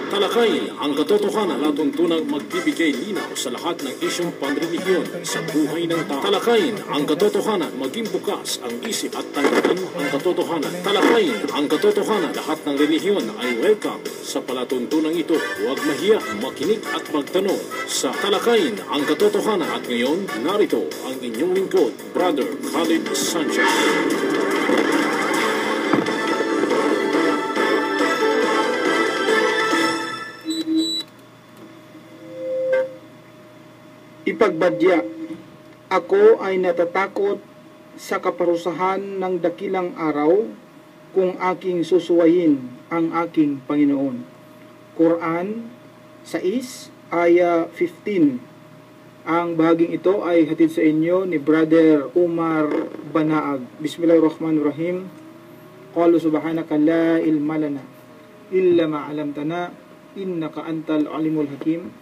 Talakayin ang katotohanan at tuntunang magbibigay linaw sa lahat ng isyong panrelihiyon sa buhay ng tao. Talakayin ang katotohanan, maging bukas ang isip at tanggapin ang katotohanan. Talakayin ang katotohanan, lahat ng relihiyon ay welcome sa palatuntunang ito. Huwag mahiya, makinig at magtanong sa Talakayin ang katotohanan. At ngayon, narito ang inyong lingkod, Brother Khalid Sanchez. Ipagbadya, ako ay natatakot sa kaparusahan ng dakilang araw kung aking susuwayin ang aking Panginoon. Quran 6, aya 15. Ang bahaging ito ay hatid sa inyo ni Brother Umar Banaag. Bismillahirrahmanirrahim. Qalu subhanaka la ilma lana illa ma 'allamtana innaka antal alimul hakim.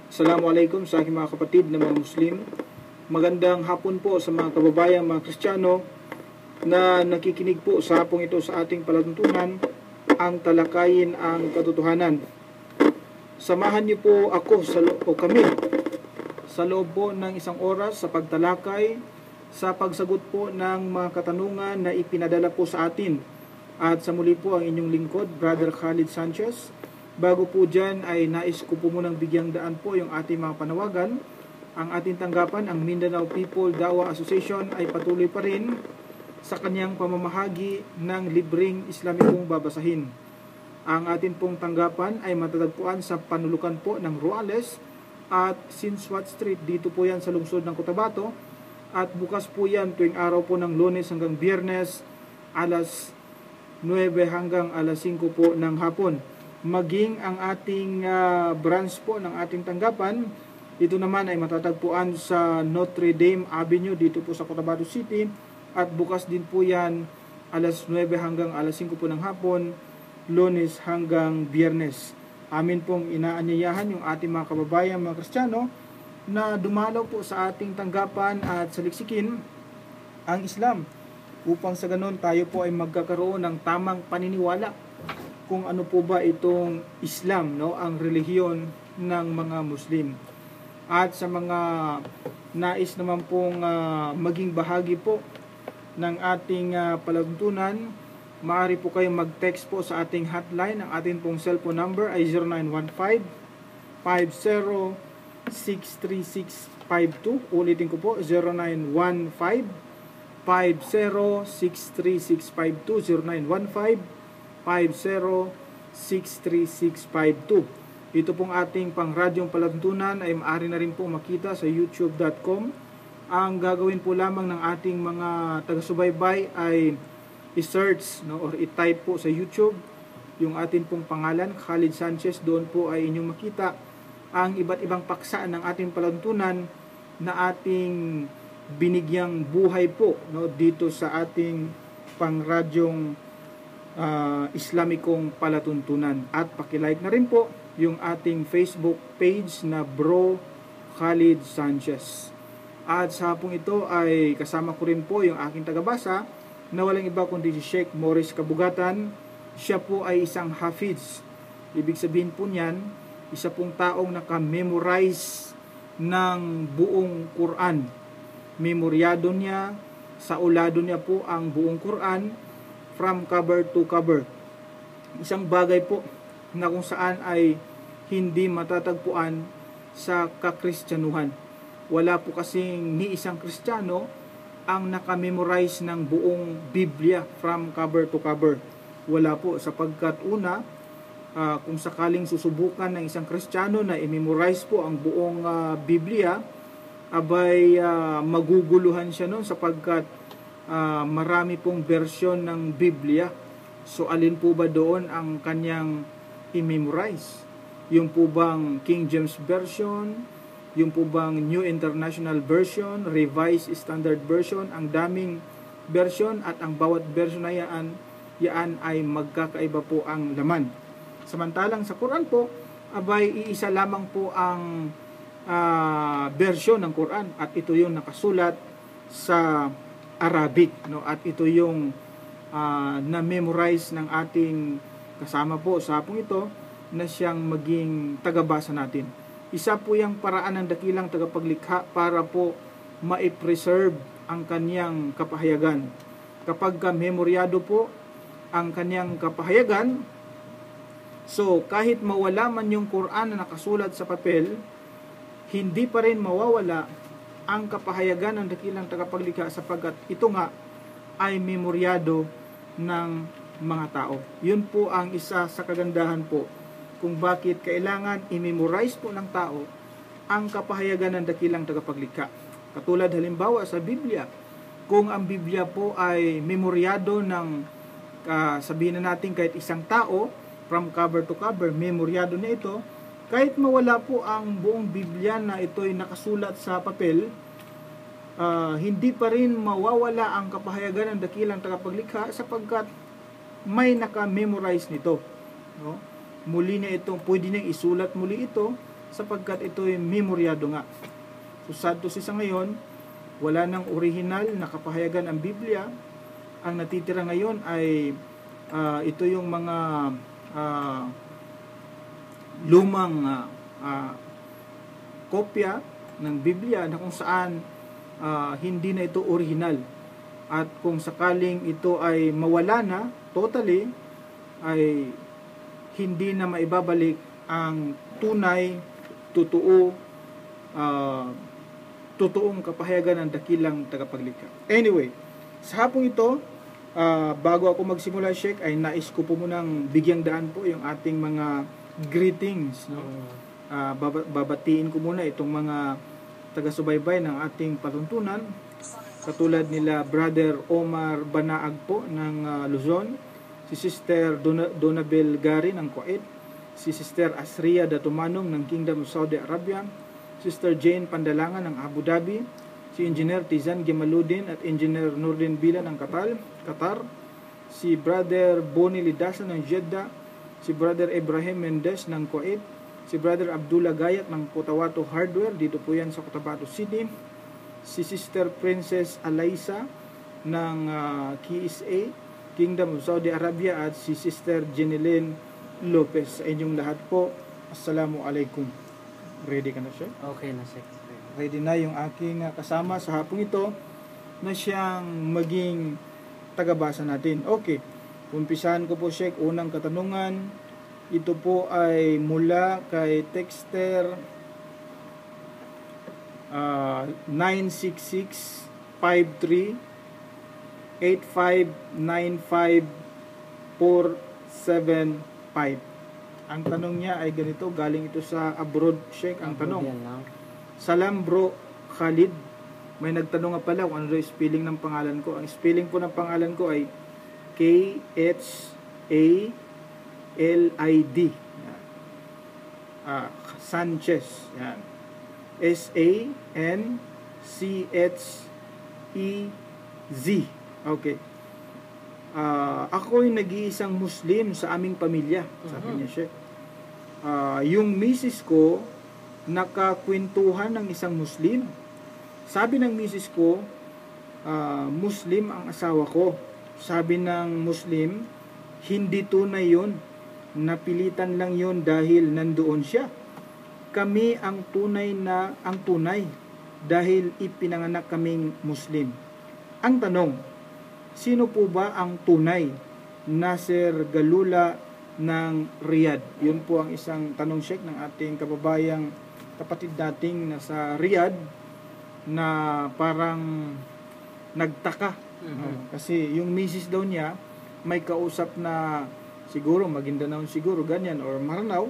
Assalamualaikum sa aking mga kapatid na mga Muslim. Magandang hapon po sa mga kababayang mga Kristiyano na nakikinig po sa hapong ito sa ating palatuntunan, ang Talakayin ang Katotohanan. Samahan niyo po ako kami sa loob po ng isang oras sa pagtalakay sa pagsagot po ng mga katanungan na ipinadala po sa atin. At sa muli po ang inyong lingkod, Brother Khalid Sanchez. Bago po dyan ay nais ko po munang bigyang daan po yung ating mga panawagan. Ang ating tanggapan, ang Mindanao People Dawa Association ay patuloy pa rin sa kanyang pamamahagi ng libreng Islamikong babasahin. Ang ating pong tanggapan ay matatagpuan sa panulukan po ng Ruales at Sinswat Street. Dito po yan sa lungsod ng Cotabato. At bukas po yan tuwing araw po ng Lunes hanggang Biyernes alas 9 hanggang alas 5 po ng hapon. Maging ang ating branch po ng ating tanggapan, ito naman ay matatagpuan sa Notre Dame Avenue dito po sa Cotabato City, at bukas din po yan alas 9 hanggang alas 5 po ng hapon, Lunes hanggang Biyernes. Amin pong inaanyayahan yung ating mga kababayan, mga Kristiyano, na dumalaw po sa ating tanggapan at saliksikin ang Islam, upang sa ganon tayo po ay magkakaroon ng tamang paniniwala kung ano po ba itong Islam, no, ang relihiyon ng mga Muslim. At sa mga nais naman pong maging bahagi po ng ating palatuntunan, maaari po kayong mag-text po sa ating hotline. Ang ating pong cellphone number ay 0915-50-63652. Ulitin ko po, 0915-50-63652, 0915-50-63652. Ito pong ating pang-radyong palatuntunan ay maaari na rin po makita sa youtube.com. Ang gagawin po lamang ng ating mga taga-subaybay ay i-search, no, or i-type po sa YouTube yung ating pong pangalan, Khalid Sanchez. Doon po ay inyong makita ang iba't ibang paksa ng ating palatuntunan na ating binigyang buhay po, no, dito sa ating pang-radyong Islamikong palatuntunan. At pakilike na rin po yung ating Facebook page na Bro Khalid Sanchez. At sa hapong ito ay kasama ko rin po yung aking tagabasa na walang iba kundi si Sheikh Morris Kabugatan. Siya po ay isang hafiz. Ibig sabihin po niyan, isa pong taong naka-memorize ng buong Quran. Memoryado niya, sa ulado niya po ang buong Quran from cover to cover. Isang bagay po na kung saan ay hindi matatagpuan sa kakristyanuhan. Wala po kasing ni isang Kristiyano ang nakamemorize ng buong Biblia from cover to cover. Wala po, sapagkat una, kung sakaling susubukan ng isang Kristiyano na i-memorize po ang buong Biblia, abay maguguluhan siya noon, sapagkat marami pong version ng Biblia. So alin po ba doon ang kanyang i-memorize? Yung po bang King James Version? Yung po bang New International Version? Revised Standard Version? Ang daming version, at ang bawat version na yan ay magkakaiba po ang laman. Samantalang sa Quran po, abay iisa lamang po ang version ng Quran, at ito yung nakasulat sa Arabic, no? At ito yung na-memorize ng ating kasama po sa hapong ito, na siyang maging tagabasa natin. Isa po yung paraan ng dakilang tagapaglikha para po ma-preserve ang kanyang kapahayagan. Kapag memoryado po ang kanyang kapahayagan, so kahit mawala man yung Quran na nakasulat sa papel, hindi pa rin mawawala ang kapahayagan ng dakilang tagapaglikha sapagkat ito nga ay memoryado ng mga tao. Yun po ang isa sa kagandahan po kung bakit kailangan i-memorize po ng tao ang kapahayagan ng dakilang tagapaglikha. Katulad halimbawa sa Biblia, kung ang Biblia po ay memoryado ng sabihin na natin kahit isang tao, from cover to cover, memoryado na ito, kahit mawala po ang buong Biblia na ito ay nakasulat sa papel, hindi pa rin mawawala ang kapahayagan ng dakilang tagapaglikha sapagkat may naka-memorize nito. No? Muli na ito, pwede nang isulat muli ito sapagkat ito ay memoryado nga. So sad to say sa ngayon, wala nang original na kapahayagan ang Biblia. Ang natitira ngayon ay ito yung mga lumang kopya ng Biblia na kung saan hindi na ito original. At kung sakaling ito ay mawala na totally, ay hindi na maibabalik ang tunay, totoong kapahayagan ng dakilang tagapaglikha. Anyway, sa hapong ito, bago ako magsimula, Sheikh, ay nais ko po munang bigyang daan po yung ating mga greetings. No? Babatiin ko muna itong mga taga-subaybay ng ating patuntunan. Katulad nila Brother Omar Banaag po ng Luzon, si Sister Donabel Gari ng Kuwait, si Sister Asria Datumanong ng Kingdom of Saudi Arabia, Sister Jane Pandalangan ng Abu Dhabi, si Engineer Tizan Gemaludin at Engineer Nurdin Bila ng Qatar, si Brother Boni Lidasa ng Jeddah, si Brother Ibrahim Mendez ng Kuwait, si Brother Abdullah Gayat ng Cotabato Hardware, dito po yan sa Cotabato City, si Sister Princess Alaisa ng KSA, Kingdom of Saudi Arabia, at si Sister Jeneline Lopez. Sa inyong lahat po, Assalamualaikum. Ready ka na, siya? Okay na, Sheikh. Ready na yung aking kasama sa hapong ito na siyang maging tagabasa natin. Okay, umpisahan ko po, Sheikh, unang katanungan. Ito po ay mula kay Texter 96653 8595475. Ang tanong niya ay ganito, galing ito sa abroad, Sheikh. Ang tanong, Salam bro Khalid, may nagtanong nga pala kung ano yung spelling ng pangalan ko. Ang spelling po ng pangalan ko ay Khalid. Sanchez. Yan. Sanchez. Okay. Ako ay nag-iisang Muslim sa aming pamilya, sabi niya, Sheikh. Yung misis ko nakakwentuhan ng isang Muslim. Sabi ng misis ko, Muslim ang asawa ko. Sabi ng Muslim, hindi tunay yun. Napilitan lang yun dahil nandoon siya. Kami ang tunay dahil ipinanganak kaming Muslim. Ang tanong, sino po ba ang tunay? Nasir Galula ng Riyadh. Yun po ang isang tanong, Sheikh, ng ating kababayang kapatid nating nasa Riyadh na parang nagtaka. Kasi yung misis daw niya may kausap na siguro Maguindanao siguro ganyan or Maranao,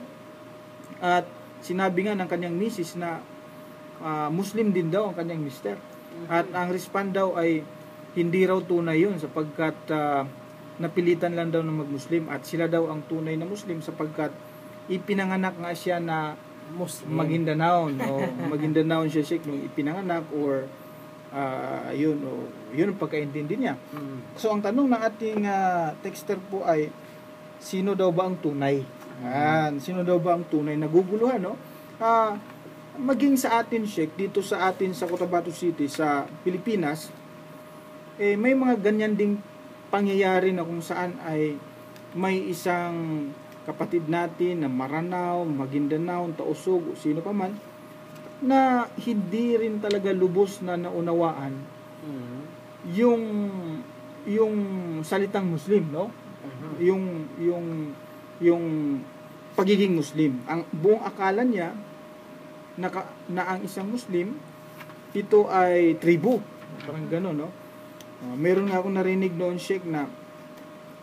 at sinabi nga ng kanyang misis na Muslim din daw ang kanyang mister. At ang respond daw ay hindi raw tunay yun sapagkat napilitan lang daw ng mag-Muslim, at sila daw ang tunay na Muslim sapagkat ipinanganak nga siya na Maguindanao. Maguindanao siya, Sheikh, nung ipinanganak, or yun ang pagkaintindi niya. So ang tanong ng ating texter po ay, sino daw ba ang tunay? Sino daw ba ang tunay? Naguguluhan, no? Maging sa atin, Sheikh, dito sa atin sa Cotabato City, sa Pilipinas, may mga ganyan ding pangyayari na kung saan ay may isang kapatid natin na Maranao, Maguindanao, Tausug, o sino pa man, na hindi rin talaga lubos na naunawaan yung salitang Muslim, no? Yung pagiging Muslim. Ang buong akala niya na ang isang Muslim ito ay tribu. Parang gano'n, no? Meron nga akong narinig noon, Sheikh, na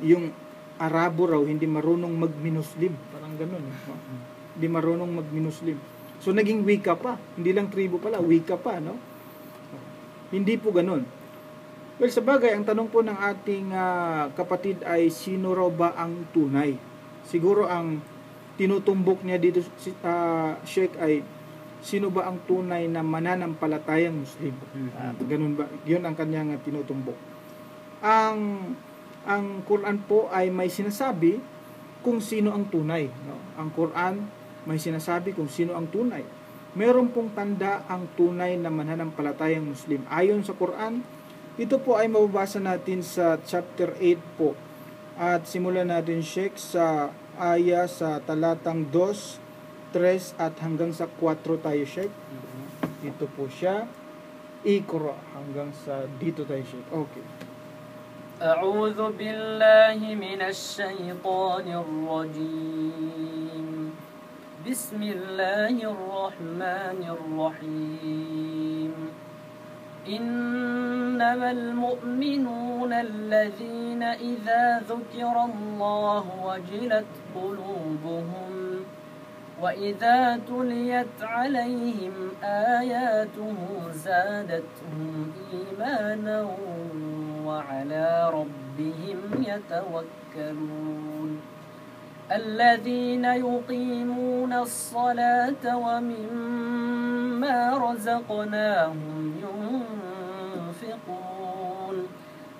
yung Arabo raw hindi marunong magminuslim. Parang gano'n. No? Hindi marunong magminuslim. So, naging wika pa. Hindi lang tribu pala, wika pa, no? Hindi po gano'n. Well, sa bagay, ang tanong po ng ating kapatid ay sino raw ba ang tunay? Siguro ang tinutumbok niya dito, Sheikh, ay sino ba ang tunay na mananampalatayang Muslim? Ganun ba? Yun ang kanyang tinutumbok. Ang Quran po ay may sinasabi kung sino ang tunay. No? Ang Quran may sinasabi kung sino ang tunay. Meron pong tanda ang tunay na mananampalatayang Muslim. Ayon sa Quran, ito po ay mababasa natin sa chapter 8 po. At simulan natin, Sheikh, sa aya sa talatang 2, 3 at hanggang sa 4 tayo, Sheikh. Dito po siya. Iqra hanggang sa dito tayo, Sheikh. Okay. أعوذ بالله من الشيطان الرجيم بسم الله الرحمن الرحيم إنما المؤمنون الذين إذا ذكر الله وجلت قلوبهم وإذا تليت عليهم آياته زادتهم إيمانا وعلى ربهم يتوكلون الذين يقيمون الصلاة ومما رزقناهم ينفقون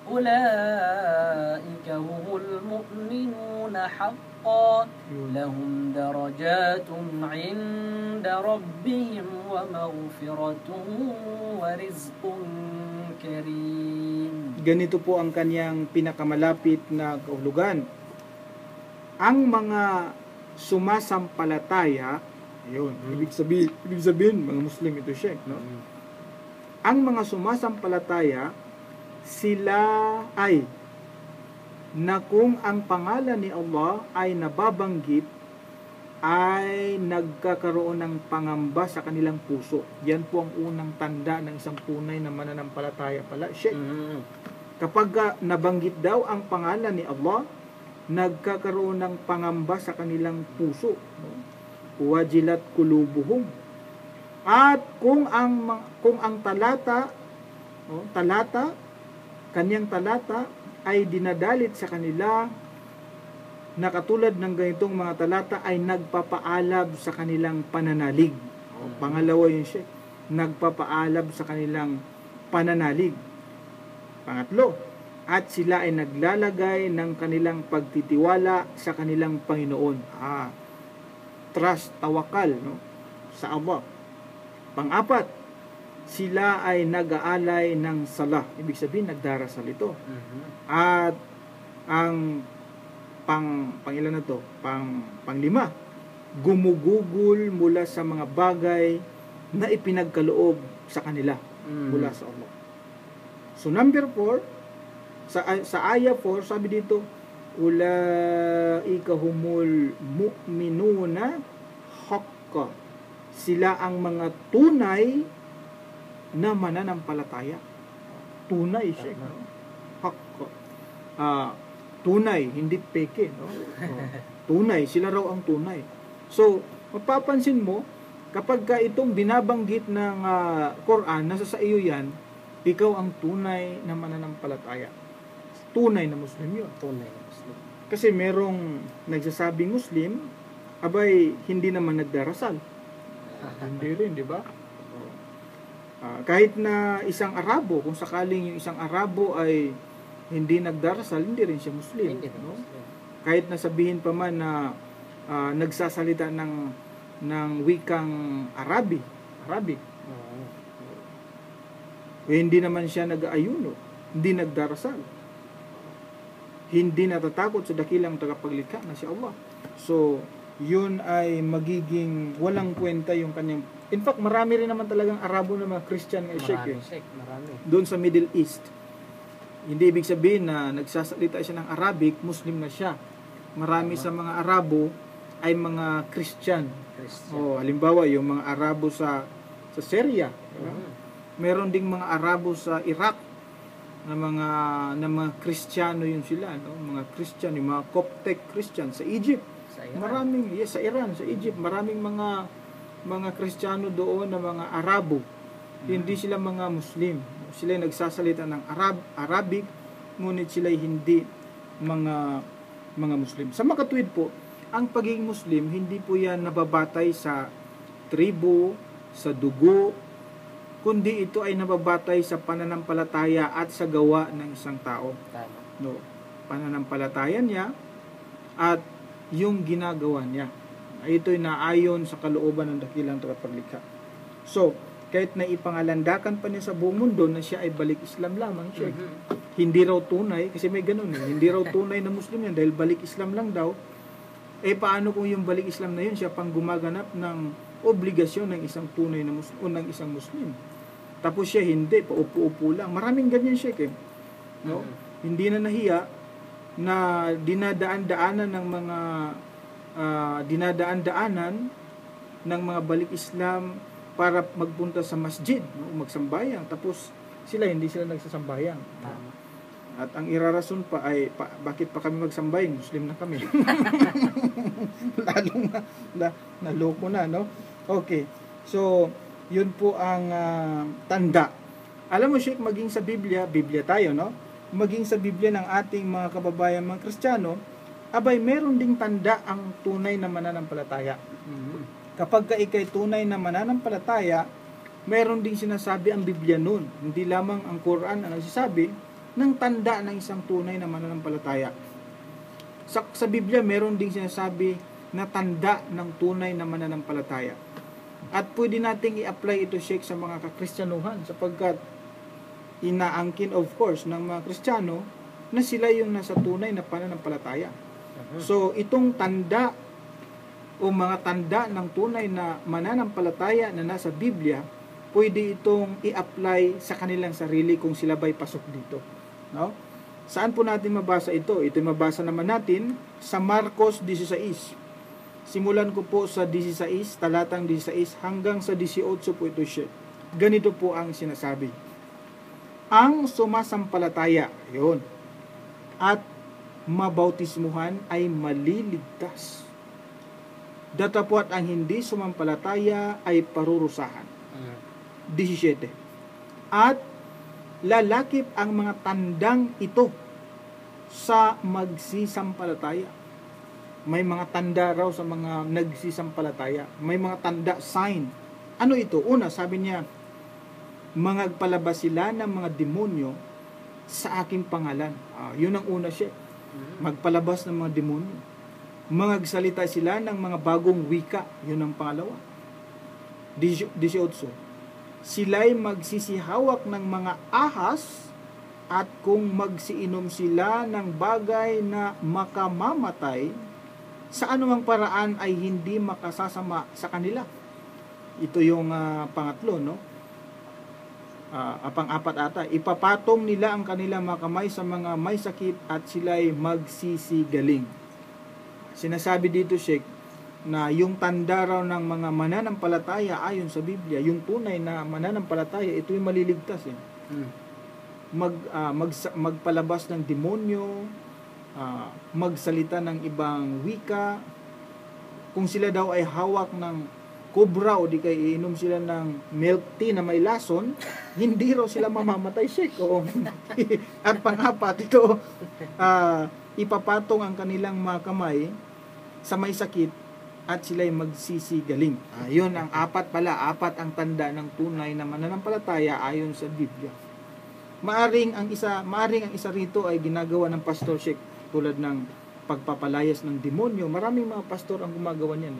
أولئك هم المؤمنون حقا لهم درجات عند ربهم ومغفرة ورزق كريم. Ganito po ang kanyang pinakamalapit na kahulugan. Ang mga sumasampalataya, ayun, ibig sabihin mga Muslim ito, Sheikh, no? Ang mga sumasampalataya, sila ay na kung ang pangalan ni Allah ay nababanggit, ay nagkakaroon ng pangamba sa kanilang puso. Yan po ang unang tanda ng isang tunay na mananampalataya pala, Sheikh. Kapag nabanggit daw ang pangalan ni Allah, nagkakaroon ng pangamba sa kanilang puso. Wajilat kulubuhum. At kung ang talata, kanyang talata ay dinadalit sa kanila, na katulad ng ganitong mga talata ay nagpapaalab sa kanilang pananalig. Pangalawa yun, Sheikh, nagpapaalab sa kanilang pananalig. Pangatlo, at sila ay naglalagay ng kanilang pagtitiwala sa kanilang Panginoon. Trust, tawakal, no, sa Allah. Pang-apat, sila ay nag-aalay ng salah. Ibig sabihin, nagdarasal ito. At ang pangilan na to, panglima, gumugugol mula sa mga bagay na ipinagkaloob sa kanila mula sa Allah. So number 4, sa aya 4, sabi dito, ulaika humul mu'minuna haqqa. Sila ang mga tunay na mananampalataya. Tunay siya. Haqqa. Tunay, hindi peke, no? Tunay, sila raw ang tunay. So, mapapansin mo, kapag itong binabanggit ng Quran, nasa sa iyo yan, ikaw ang tunay na mananampalataya. Tunay na Muslim yun. Tunay na Muslim. Kasi merong nagsasabing Muslim, abay, hindi naman nagdarasal. Hindi rin, di ba? Kahit na isang Arabo, kung sakaling yung isang Arabo ay hindi nagdarasal, hindi rin siya Muslim. Hindi no? Muslim. Kahit na sabihin pa man na nagsasalita ng wikang Arabic. Hindi naman siya nag-aayuno, hindi nagdarasal, hindi natatakot sa dakilang tagapaglikha na si Allah. So, yun ay magiging walang kwenta yung kanyang... In fact, marami rin naman talagang Arabo na mga Christian nga Sheikh. Marami. Doon sa Middle East. Hindi ibig sabihin na nagsasalita siya ng Arabic, Muslim na siya. Marami sa mga Arabo ay mga Christian. Halimbawa, yung mga Arabo sa Syria. Meron ding mga Arabo sa Iraq na mga Kristiyano yun sila, no? Mga Christian, yung mga Coptic Christian sa Egypt. Sa Iran, sa Egypt, maraming mga Kristiyano doon na mga Arabo. Hindi sila mga Muslim. Sila nagsasalita ng Arabic, ngunit sila hindi mga Muslim. Sa makatuwid po, ang pagiging Muslim, hindi po yan nababatay sa tribo, sa dugo, kundi ito ay nababatay sa pananampalataya at sa gawa ng isang tao. No, pananampalataya niya at yung ginagawa niya. Ito'y naayon sa kalooban ng dakilang tagapaglikha. So, kahit na ipangalandakan pa niya sa buong mundo na siya ay balik Islam lamang siya. Hindi raw tunay, kasi may ganun hindi raw tunay na Muslim yan dahil balik Islam lang daw. Paano kung yung balik Islam na yun siya pang gumaganap ng obligasyon ng isang tunay na Muslim o ng isang Muslim? Tapos siya hindi, paupo-upo lang. Maraming ganyan siya no? Hindi na nahiya na dinadaan-daanan ng mga balik Islam para magpunta sa masjid, no? Magsambayang. Tapos hindi sila nagsasambayang. At ang irarason pa ay bakit pa kami magsambayang? Muslim na kami. Lalong naloko na, no? Okay. So, yun po ang tanda. Alam mo, Sheikh, maging sa Biblia tayo, no? Maging sa Biblia ng ating mga kababayan, mga Kristiyano, abay, meron ding tanda ang tunay na mananampalataya. Kapag ikay tunay na mananampalataya, meron ding sinasabi ang Biblia nun. Hindi lamang ang Quran ang nagsasabi ng tanda ng isang tunay na mananampalataya. Sa Biblia, meron ding sinasabi na tanda ng tunay na mananampalataya. At pwede nating i-apply ito, Sheikh, sa mga kakristyanuhan sapagkat inaangkin, of course, ng mga Kristiyano na sila yung nasa tunay na pananampalataya. So, itong tanda o mga tanda ng tunay na mananampalataya na nasa Biblia, pwede itong i-apply sa kanilang sarili kung sila ba'y pasok dito. No? Saan po natin mabasa ito? Ito mabasa naman natin sa Marcos 16. Simulan ko po sa 16, talatang 16 hanggang sa 18 po ito siya. Ganito po ang sinasabi. Ang sumasampalataya, yun, at mabautismuhan ay maliligtas. Datapwat ang hindi sumampalataya ay parurusahan. 17. At lalakip ang mga tandang ito sa magsisampalataya. May mga tanda raw sa mga nagsisampalataya. May mga tanda, sign. Ano ito? Una, sabi niya, magpalabas sila ng mga demonyo sa aking pangalan. Yun ang una siya. Magpalabas ng mga demonyo. Magsalita sila ng mga bagong wika. Yun ang pangalawa. 18. Sila'y magsisihawak ng mga ahas at kung magsiinom sila ng bagay na makamamatay, sa anumang paraan ay hindi makasasama sa kanila. Ito yung pangatlo, no? Pang-apat ata. Ipapatong nila ang kanilang mga kamay sa mga may sakit at sila'y magsisigaling. Sinasabi dito, Sheikh, na yung tanda raw ng mga mananampalataya ayon sa Biblia, yung tunay na mananampalataya, ito'y maliligtas. Magpalabas ng demonyo, magsalita ng ibang wika. Kung sila daw ay hawak ng kobra o di kay iinom sila ng milk tea na may lason, hindi raw sila mamamatay, Sheikh. At pang-apat, ito, ipapatong ang kanilang mga kamay sa may sakit at sila'y magsisigaling. Yun ang apat ang tanda ng tunay na mananampalataya ayon sa Biblia. Maaring ang isa rito ay ginagawa ng pastor, Sheikh, tulad ng pagpapalayas ng demonyo. Maraming mga pastor ang gumagawa niyan.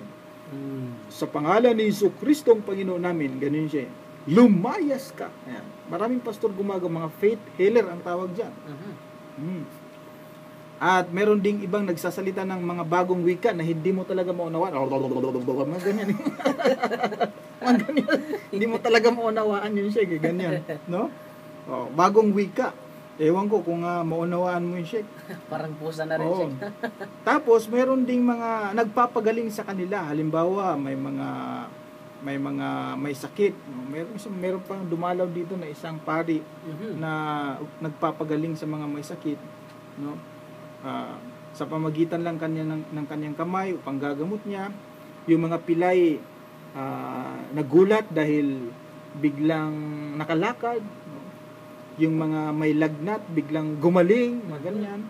Sa pangalan ni Jesucristo ang Panginoon namin, ganun siya. Lumayas ka. Ayan. Maraming pastor gumagawa, mga faith healer ang tawag dyan. At meron ding ibang nagsasalita ng mga bagong wika na hindi mo talaga maunawaan. Mga ganyan. Mga ganyan. Hindi mo talaga maunawaan yun siya. Ganyan. No? Bagong wika. Ewan ko kung maunawaan mo yung Sheikh. Parang pusa na rin, Sheikh. Tapos meron ding mga nagpapagaling sa kanila. Halimbawa, may sakit. Meron pang dumalaw dito na isang pari na nagpapagaling sa mga may sakit, no? Sa pamagitan lang ng kanyang kamay upang gagamot niya. Yung mga pilay nagulat dahil biglang nakalakad, no? Yung mga may lagnat biglang gumaling, mga ganyan.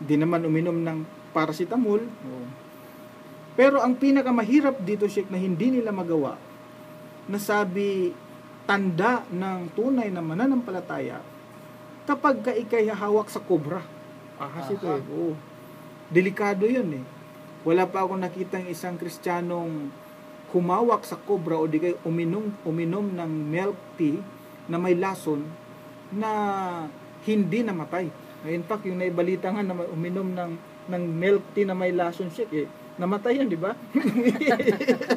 Hindi naman uminom ng paracetamol. Pero ang pinakamahirap dito, Sheikh, na hindi nila magawa, nasabi tanda ng tunay na mananampalataya kapag ka ikay hawak sa kobra. Kasi ito delikado yun eh. Wala pa akong nakitang isang Kristiyanong humawak sa kobra o di kayo uminom ng milk tea na may lason na hindi namatay. In fact, yung naibalita nga na uminom ng milk tea na may lason, Sheikh, namatay yan, di ba?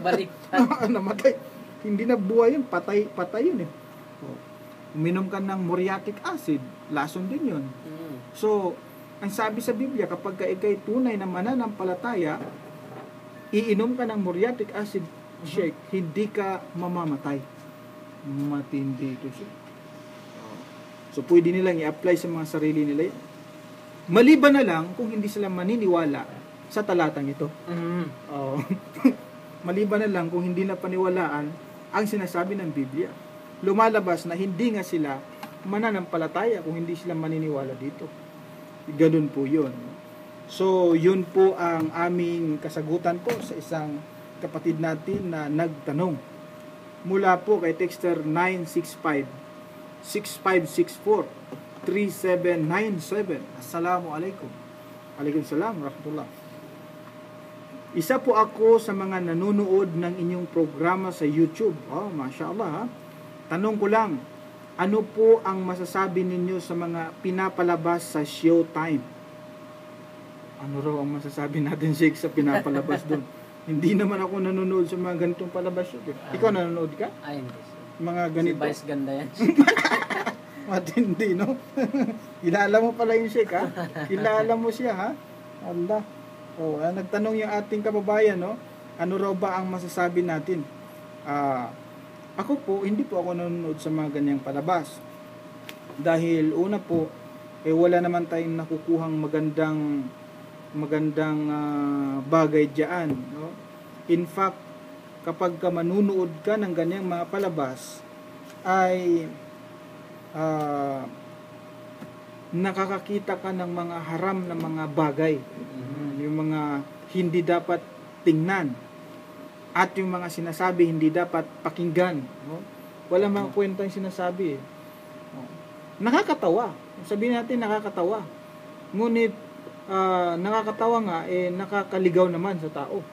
Baliktad. Namatay. Hindi na buhay yun, patay yun eh. Uminom ka ng muriatic acid, lason din yun. So, ang sabi sa Biblia, kapag ikay tunay na mananampalataya, iinom ka ng muriatic acid, Sheikh, hindi ka mamamatay. Matindi ito, Sheikh. So, pwede nilang i-apply sa mga sarili nila. Maliban na lang kung hindi sila maniniwala sa talatang ito. Maliban na lang kung hindi na paniwalaan ang sinasabi ng Biblia. Lumalabas na hindi nga sila mananampalataya kung hindi sila maniniwala dito. Ganun po yun. So, yun po ang aming kasagutan po sa isang kapatid natin na nagtanong. Mula po kay Texter 965-6564-3797. Assalamualaikum. Waalaikumsalam warahmatullah. Isa po ako sa mga nanonood ng inyong programa sa YouTube. Mashallah ha. Tanong ko lang, ano po ang masasabi ninyo sa mga pinapalabas sa Showtime? Ano raw ang masasabi natin, Sheikh, sa pinapalabas doon? Hindi naman ako nanonood sa mga ganitong palabas. Ikaw nanonood ka? Ay, hindi. Mga ganito? Si Vice ganda yan. Matindi, no? Kilala mo pala yung Sheikh, ha? Kilala mo siya, ha? Allah. Nagtanong yung ating kababayan, no? Ano raw ba ang masasabi natin? Ako po, hindi po ako nanonood sa mga ganyang palabas. Dahil una po, wala naman tayong nakukuhang magandang bagay diyan, no? In fact, kapag ka manunood ka ng ganyang mga palabas, ay nakakakita ka ng mga haram na mga bagay. Yung mga hindi dapat tingnan. At yung mga sinasabi hindi dapat pakinggan. No? Wala mga kwentang sinasabi. Nakakatawa. Sabihin natin nakakatawa. Ngunit nakakatawa nga, nakakaligaw naman sa tao.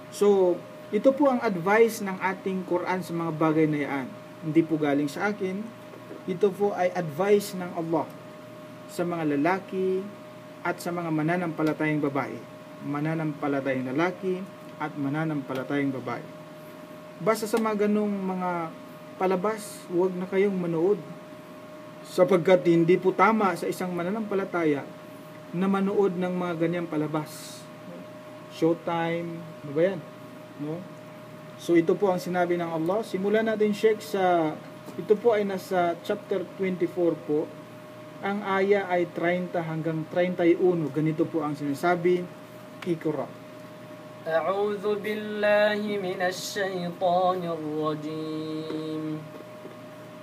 So, ito po ang advice ng ating Quran sa mga bagay na yan. Hindi po galing sa akin. Ito po ay advice ng Allah sa mga lalaki at sa mga mananampalatayang babae. Mananampalatayang lalaki at mananampalatayang babae. Basta sa mga ganong mga palabas, huwag na kayong manood. Sapagkat hindi po tama sa isang mananampalataya na manood ng mga ganyang palabas. Showtime, ano ba yan? No? So ito po ang sinabi ng Allah. Simulan natin, Sheikh, ito po ay nasa chapter 24 po. Ang aya ay 30 hanggang 31. Ganito po ang sinasabi. Iqra. أعوذ بالله من الشيطان الرجيم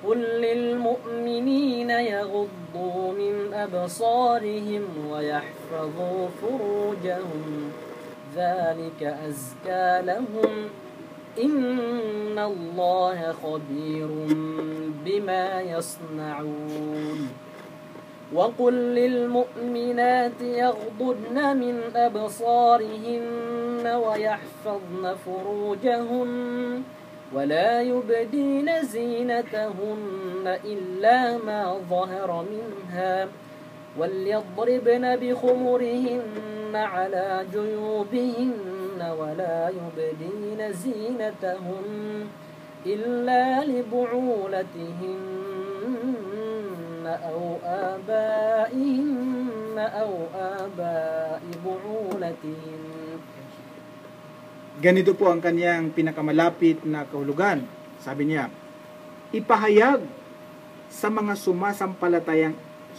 قل للمؤمنين يغضوا من أبصارهم ويحفظوا فروجهم ذلك أزكى لهم إن الله خبير بما يصنعون وقل للمؤمنات يغضضن من أبصارهن ويحفظن فروجهن ولا يبدين زينتهن إلا ما ظهر منها وَلْيَضْرِبْنَ بِخُمُرِهِنَّ عَلَى جُيُوبِهِنَّ وَلَا يُبْدِينَ زِينَتَهُنَّ إِلَّا لِبُعُولَتِهِنَّ أَوْ آبَائِهِنَّ أَوْ آبَاءِ بُعُولَتِهِنَّ. Ganito po ang kanyang pinakamalapit na kahulugan. Sabi niya, ipahayag sa mga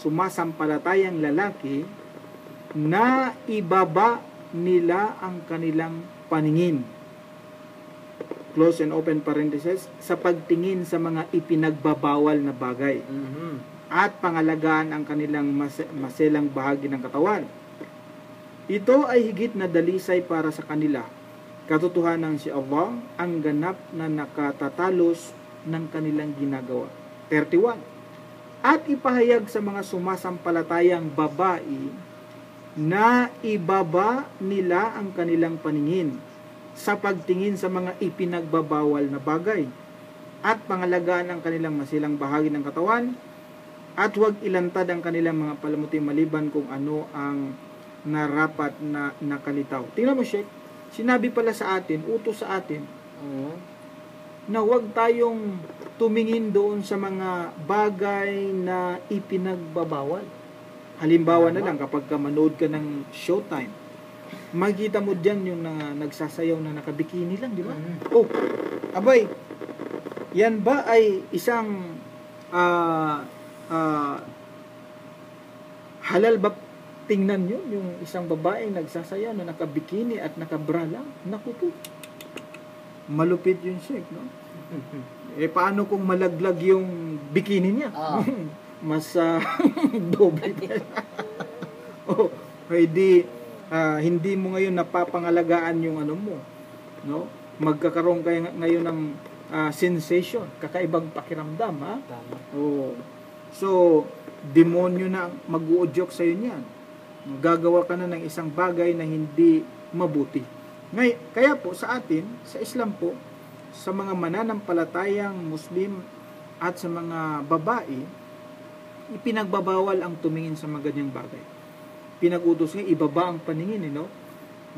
sumasampalatayang lalaki na ibaba nila ang kanilang paningin. Close and open parenthesis, sa pagtingin sa mga ipinagbabawal na bagay. At pangalagaan ang kanilang maselang bahagi ng katawan. Ito ay higit na dalisay para sa kanila. Katotohanan si Allah ang ganap na nakatatalos ng kanilang ginagawa. 31. At ipahayag sa mga sumasampalatayang babae na ibaba nila ang kanilang paningin sa pagtingin sa mga ipinagbabawal na bagay at pangalagaan ang kanilang masilang bahagi ng katawan at huwag ilantad ang kanilang mga palamuti maliban kung ano ang narapat na nakalitaw. Tingnan mo, Sheikh. Sinabi pala sa atin, utos sa atin, na huwag tayong tumingin doon sa mga bagay na ipinagbabawal. Halimbawa na lang, kapag manood ka ng Showtime, makikita mo dyan yung nagsasayaw na nakabikini lang, di ba? Oh, abay, yan ba ay isang halal ba tingnan yun, yung isang babaeng nagsasayaw na nakabikini at nakabra lang? Naku po, malupit yun, Sheikh, no? Paano kung malaglag yung bikini niya? Mas doble. Oh, hindi mo ngayon napapangalagaan yung ano mo, no? Magkakaroon kayo ngayon ng sensation, kakaibang pakiramdam, ha? Oh. So, demonyo na mag-uudyok sa iyo niyan. Gagawa ka na ng isang bagay na hindi mabuti. Kaya po sa atin, sa Islam po, sa mga mananampalatayang Muslim at sa mga babae, ipinagbabawal ang tumingin sa mga ganyang bagay. Pinag-utos nga, ibaba ang paningin, no?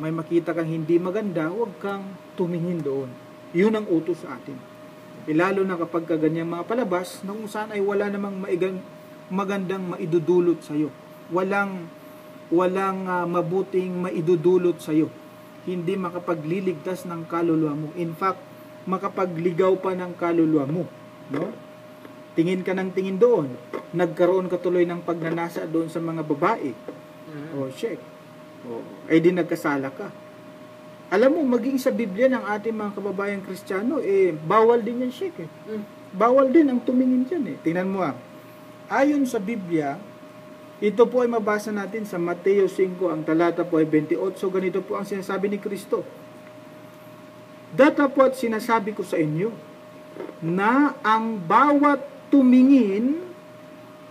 May makita kang hindi maganda, huwag kang tumingin doon. Yun ang utos sa atin. Lalo na kapag ganyang mga palabas, na kung saan ay wala namang magandang maidudulot sa'yo. Walang mabuting maidudulot sa'yo. Hindi makapagliligtas ng kaluluwa mo. In fact, makapagligaw pa ng kaluluwa mo. No? Tingin ka ng tingin doon. Nagkaroon ka tuloy ng pagnanasa doon sa mga babae. Sheikh. Ay di nagkasala ka. Alam mo, maging sa Biblia ng ating mga kababayang Kristiyano, bawal din yan, Sheikh. Bawal din ang tumingin dyan. Tingnan mo ayon sa Biblia, ito po ay mabasa natin sa Mateo 5, ang talata po ay 28. Ganito po ang sinasabi ni Kristo. Datapwat sinasabi ko sa inyo, na ang bawat tumingin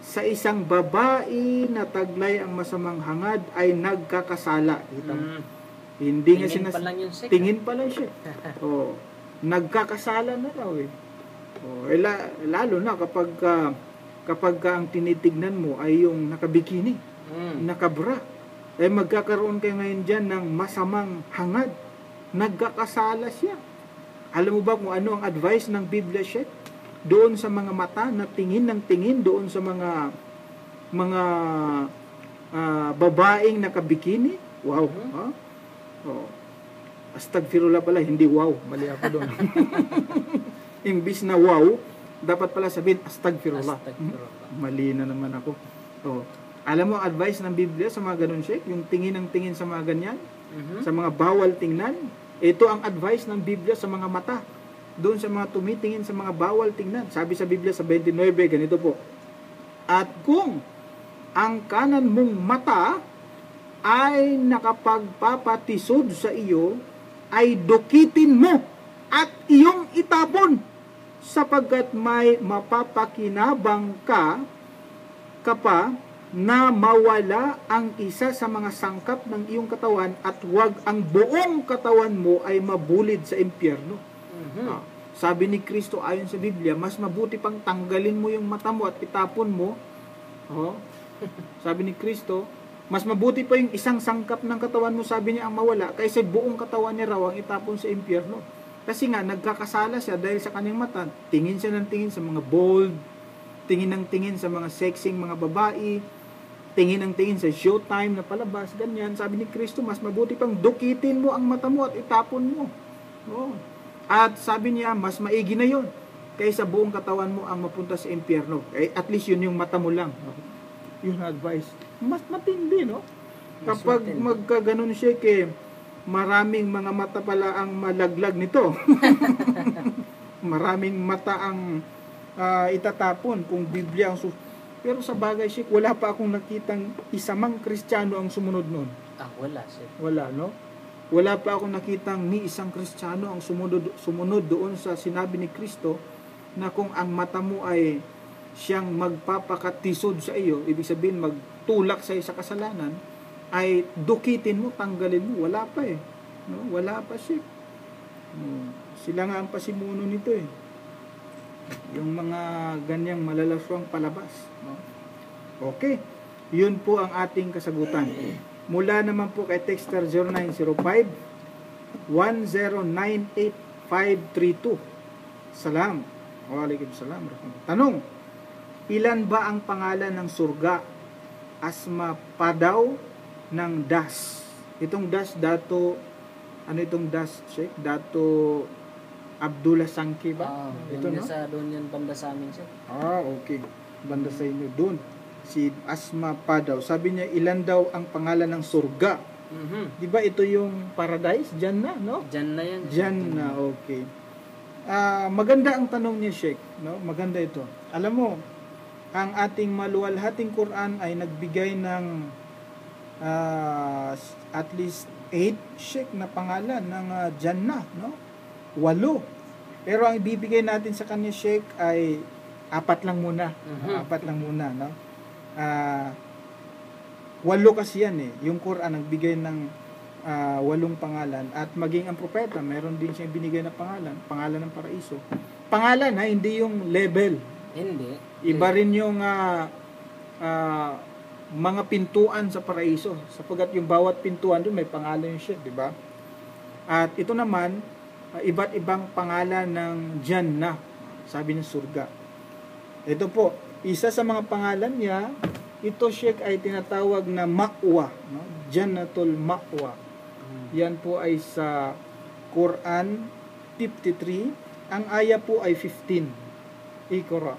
sa isang babae na taglay ang masamang hangad ay nagkakasala. Hindi nga tingin pa lang siya. Nagkakasala na raw . Lalo na kapag ang tinitignan mo ay yung nakabikini, nakabra, magkakaroon kayo ngayon dyan ng masamang hangad. Nagkakasala siya. Alam mo ba kung ano ang advice ng Biblia, Sheikh? Doon sa mga mata na tingin ng tingin doon sa mga babaeng nakabikini? Wow. Astagfirullah pala, hindi wow. Mali ako doon. Imbis na wow, dapat pala sabihin, astagfirullah. Mali na naman ako. Alam mo, advice ng Biblia sa mga ganun, Sheikh, yung tingin ng tingin sa mga ganyan, sa mga bawal tingnan, ito ang advice ng Biblia sa mga mata. Doon sa mga tumitingin sa mga bawal tingnan. Sabi sa Biblia sa 29, ganito po. At kung ang kanan mong mata ay nakapagpapatisod sa iyo, ay dukitin mo at iyong itapon, sapagkat may mapapakinabang ka pa na mawala ang isa sa mga sangkap ng iyong katawan at huwag ang buong katawan mo ay mabulid sa impyerno. Sabi ni Kristo ayon sa Biblia, mas mabuti pang tanggalin mo yung mata mo at itapon mo Sabi ni Kristo, mas mabuti pa yung isang sangkap ng katawan mo, sabi niya, ang mawala, kaysa buong katawan niya raw ang itapon sa impyerno. Kasi nga, nagkakasala siya dahil sa kanyang mata. Tingin siya ng tingin sa mga bold, tingin ng tingin sa mga sexing mga babae, tingin ng tingin sa showtime na palabas, ganyan. Sabi ni Kristo, mas mabuti pang dukitin mo ang mata mo at itapon mo. Oh. At sabi niya, mas maigi na yon kaysa buong katawan mo ang mapunta sa impyerno. At least yun yung mata mo lang. Yung advice. Mas matindi, no? Kapag magkaganon siya, maraming mga mata pala ang malaglag nito. Maraming mata ang itatapon kung Biblia ang pero sa bagay, Sheikh, wala pa akong nakitang isa mang Kristiyano ang sumunod nun. Wala, Sheikh. Wala, no? Wala pa akong nakitang ni isang Kristiyano ang sumunod doon sa sinabi ni Kristo na kung ang mata mo ay siyang magpapakatisod sa iyo, ibig sabihin magtulak sa iyo sa kasalanan, ay dukitin mo, tanggalin mo. Wala pa eh. No? Wala pa, Sheikh. Sila nga ang pasimuno nito eh. Yung mga ganyang malalaswang palabas. No? Okay. Yun po ang ating kasagutan. Mula naman po kay Texter 0905 1098532. Salam. Walaikum salam. Tanong, ilan ba ang pangalan ng surga? Asma Padaw ng Das. Itong Das, Dato, ano itong Das, Sheikh? Dato Abdullah Sangki ba? Ito, no? Doon yan, banda sa amin, Sheikh. Okay. Banda sa inyo doon. Si Asma Padaw. Sabi niya, ilan daw ang pangalan ng surga? Di ba ito yung paradise? Jannah, no? Jannah yan. Jannah, okay. Maganda ang tanong niya, Sheikh. No? Maganda ito. Alam mo, ang ating maluwalhating Quran ay nagbigay ng at least 8, Sheikh, na pangalan ng Jannah, no? 8. Pero ang ibibigay natin sa kanya, Sheikh, ay 4 lang muna. 4 lang muna, no? 8 kasi yan eh. Yung Quran ang bigay ng 8 pangalan. At maging ang propeta, meron din siyang binigay na pangalan ng paraiso. Pangalan, ha? Hindi yung level. Hindi. Iba rin yung mga pintuan sa paraiso. Sapagkat yung bawat pintuan doon may pangalan yung Sheikh, di ba? At ito naman, iba't ibang pangalan ng Jannah, sabi ng surga. Ito po, isa sa mga pangalan niya, ito, Sheikh, ay tinatawag na Ma'wa, no? Jannatul Ma'wa. Yan po ay sa Quran 53. Ang aya po ay 15. Iqra.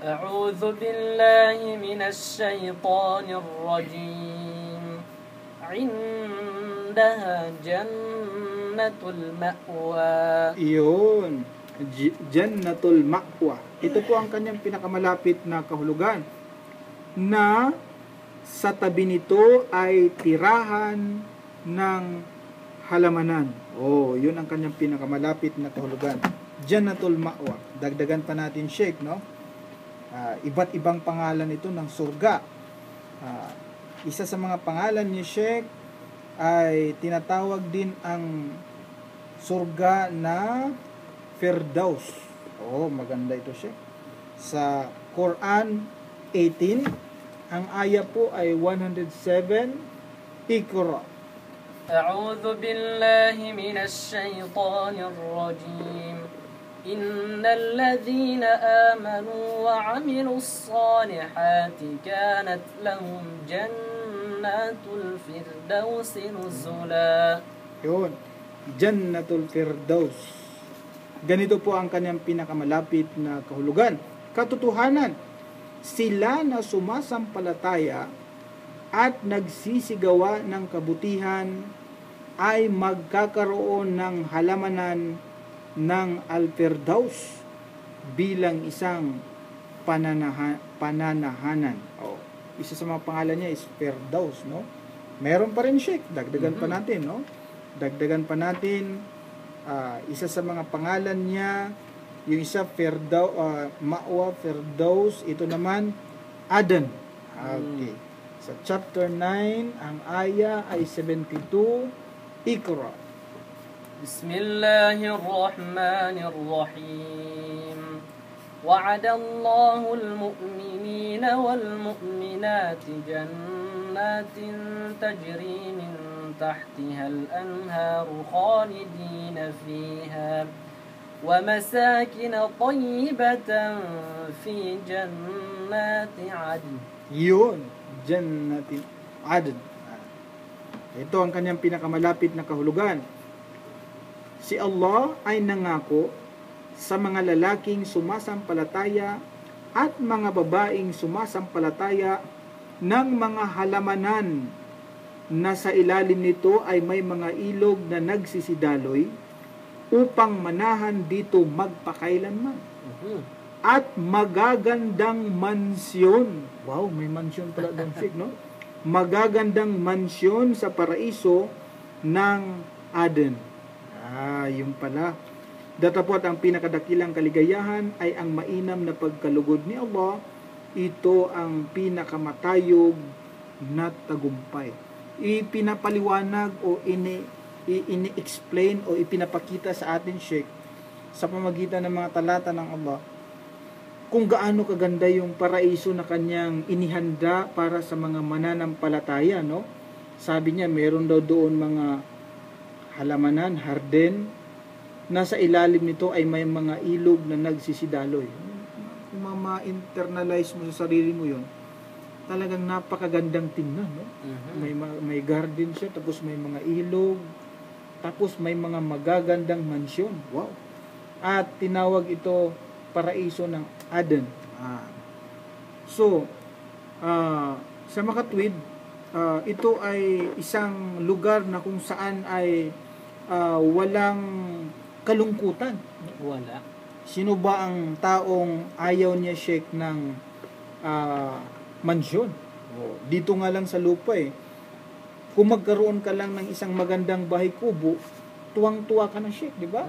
A'udhu billahi minash shaitanir rajim. Indaha Jannatul Ma'wa. Iyon. Jannatul Ma'wa. Ito po ang kanyang pinakamalapit na kahulugan. Na sa tabi nito ay tirahan ng halamanan. Yun ang kanyang pinakamalapit na kahulugan. Jannatul Ma'wa. Dagdagan pa natin, Sheikh, no? Iba't ibang pangalan ito ng surga. Isa sa mga pangalan ni Sheikh ay tinatawag din ang surga na Firdaus. Maganda ito, Sheikh. Sa Quran 18, ang aya po ay 107. Iqra. A'udhu billahi minash shaitanir rajim. Innal ladhina amanu wa 'amilus salihati kanat lahum jannatul firdaus nuzula. Yun. Jannatul Firdaus. Ganito po ang kanyang pinakamalapit na kahulugan. Katotohanan, sila na sumasampalataya at nagsisigawa ng kabutihan ay magkakaroon ng halamanan ng Al-Firdaus bilang isang pananahanan. Isa sa mga pangalan niya is Firdaus, no? Meron pa rin, Sheikh. Dagdagan pa natin, no? Dagdagan pa natin. Isa sa mga pangalan niya, yung isa Ma'wa, Firdaus. Ito naman Aden. Okay. Sa chapter 9, ang aya ay 72. Iqra. Bismillahirrahmanirrahim. وعد الله المؤمنين والمؤمنات جنات تجري من تحتها الأنهار خالدين فيها ومساكن طيبة في جنات عدن. Yun, Jannatin Adn. Ito ang kanyang pinakamalapit na kahulugan. Si Allah ay nangako sa mga lalaking sumasampalataya at mga babaeng sumasampalataya ng mga halamanan na sa ilalim nito ay may mga ilog na nagsisidaloy upang manahan dito magpakailanman. At magagandang mansyon. Wow, may mansyon pala doon, Sheikh, no? Magagandang mansyon sa paraiso ng Aden. Yung pala. Datapot ang pinakadakilang kaligayahan ay ang mainam na pagkalugod ni Allah. Ito ang pinakamatayog na tagumpay. Ipinapaliwanag o ini-explain o ipinapakita sa atin, Sheikh, sa pamagitan ng mga talata ng Allah, kung gaano kaganda yung paraiso na kanyang inihanda para sa mga mananampalataya, no? Sabi niya, meron daw doon mga halamanan, harden, nasa ilalim nito ay may mga ilog na nagsisidaloy. Kung ma-internalize mo sa sarili mo yun, talagang napakagandang tingnan, no? May garden siya, tapos may mga ilog, tapos may mga magagandang mansyon. Wow! At tinawag ito paraiso ng Aden. Sa makatwid, ito ay isang lugar na kung saan ay walang kalungkutan. Wala. Sino ba ang taong ayaw niya, Sheikh, ng mansyon? Dito nga lang sa lupa kung magkaroon ka lang ng isang magandang bahay kubo, tuwang-tuwa ka na, Sheikh, di ba?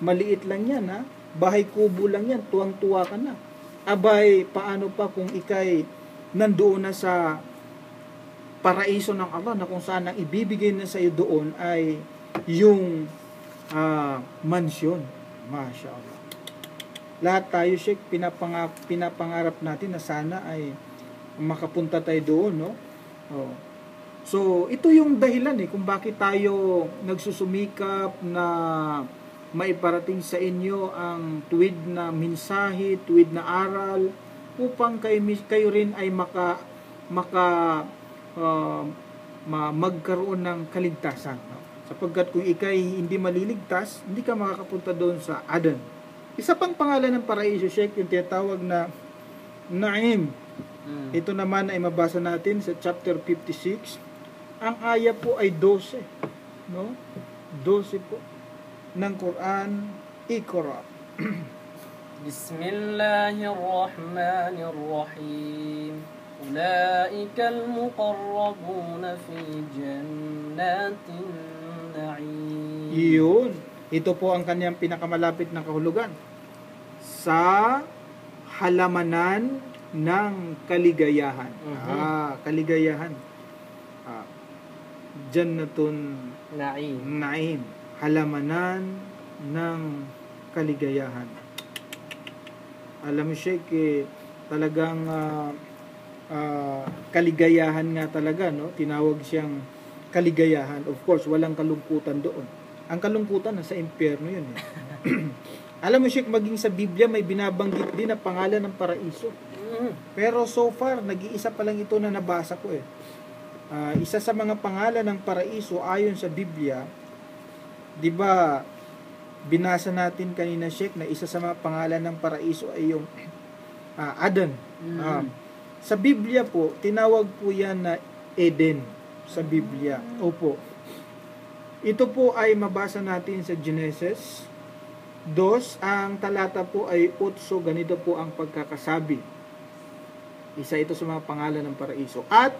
Maliit lang yan, ha? Bahay kubo lang yan, tuwang-tuwa ka na. Abay, paano pa kung ikay nandoon na sa paraiso ng Allah na kung saan ang ibibigay na sa iyo doon ay yung mansyon. Masya Allah. Lahat tayo, Sheikh, pinapangarap natin na sana ay makapunta tayo doon, no? So, ito yung dahilan kung bakit tayo nagsusumikap na maiparating sa inyo ang tuwid na mensahe, tuwid na aral, upang kayo rin ay magkaroon ng kaligtasan. No? Sapagkat kung ikay hindi maliligtas, hindi ka makakapunta doon sa Aden. Isa pang pangalan ng paraiso, Sheikh, yung tinatawag na Naim. Ito naman ay mabasa natin sa chapter 56. Ang aya po ay 12. No? 12 po ng Quran. Iqra. Bismillahirrahmanirrahim. Ulaikal muqarrabuna fi jannatin na'im. Iyon. Ito po ang kanyang pinakamalapit na kahulugan. Sa halamanan ng kaligayahan. Kaligayahan. Jannatun Na'im. Halamanan ng kaligayahan. Alam mo, Sheikh, talagang kaligayahan nga talaga, no? Tinawag siyang kaligayahan. Of course, walang kalungkutan doon. Ang kalungkutan nasa impyerno yun. Alam mo, Sheikh, maging sa Biblia may binabanggit din na pangalan ng paraiso. Pero so far, nag-iisa pa lang ito na nabasa ko. Isa sa mga pangalan ng paraiso ayon sa Biblia, di ba, binasa natin kanina, Sheikh, na isa sa mga pangalan ng paraiso ay yung Aden. Sa Biblia po, tinawag po yan na Eden sa Biblia. Opo. Ito po ay mabasa natin sa Genesis 2. Ang talata po ay 8. Ganito po ang pagkakasabi. Isa ito sa mga pangalan ng paraiso. At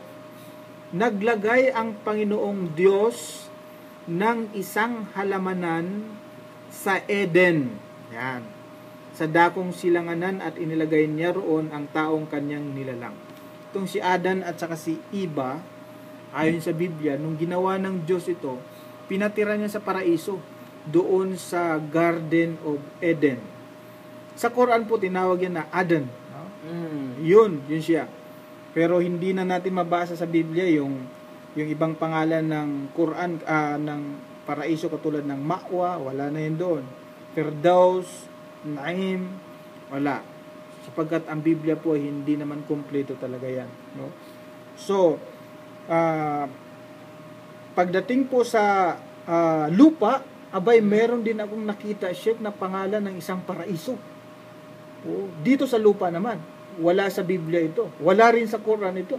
naglagay ang Panginoong Diyos ng isang halamanan sa Eden. Yan. Sa dakong silanganan at inilagay niya roon ang taong kanyang nilalang. Itong si Adan at saka si Eva, ayon sa Biblia, nung ginawa ng Diyos ito, pinatira niya sa paraiso, doon sa Garden of Eden. Sa Quran po, tinawag yan na Aden. No? Mm. Yun siya. Pero hindi na natin mabasa sa Biblia yung ibang pangalan ng Quran, ng paraiso katulad ng Ma'wa, wala na yun doon. Firdaus, Naim, wala. Sapagkat ang Biblia po hindi naman kumpleto talaga yan. No? So, pagdating po sa lupa, abay meron din akong nakita, Sheikh, na pangalan ng isang paraiso. Dito sa lupa naman, wala sa Biblia ito. Wala rin sa Quran ito.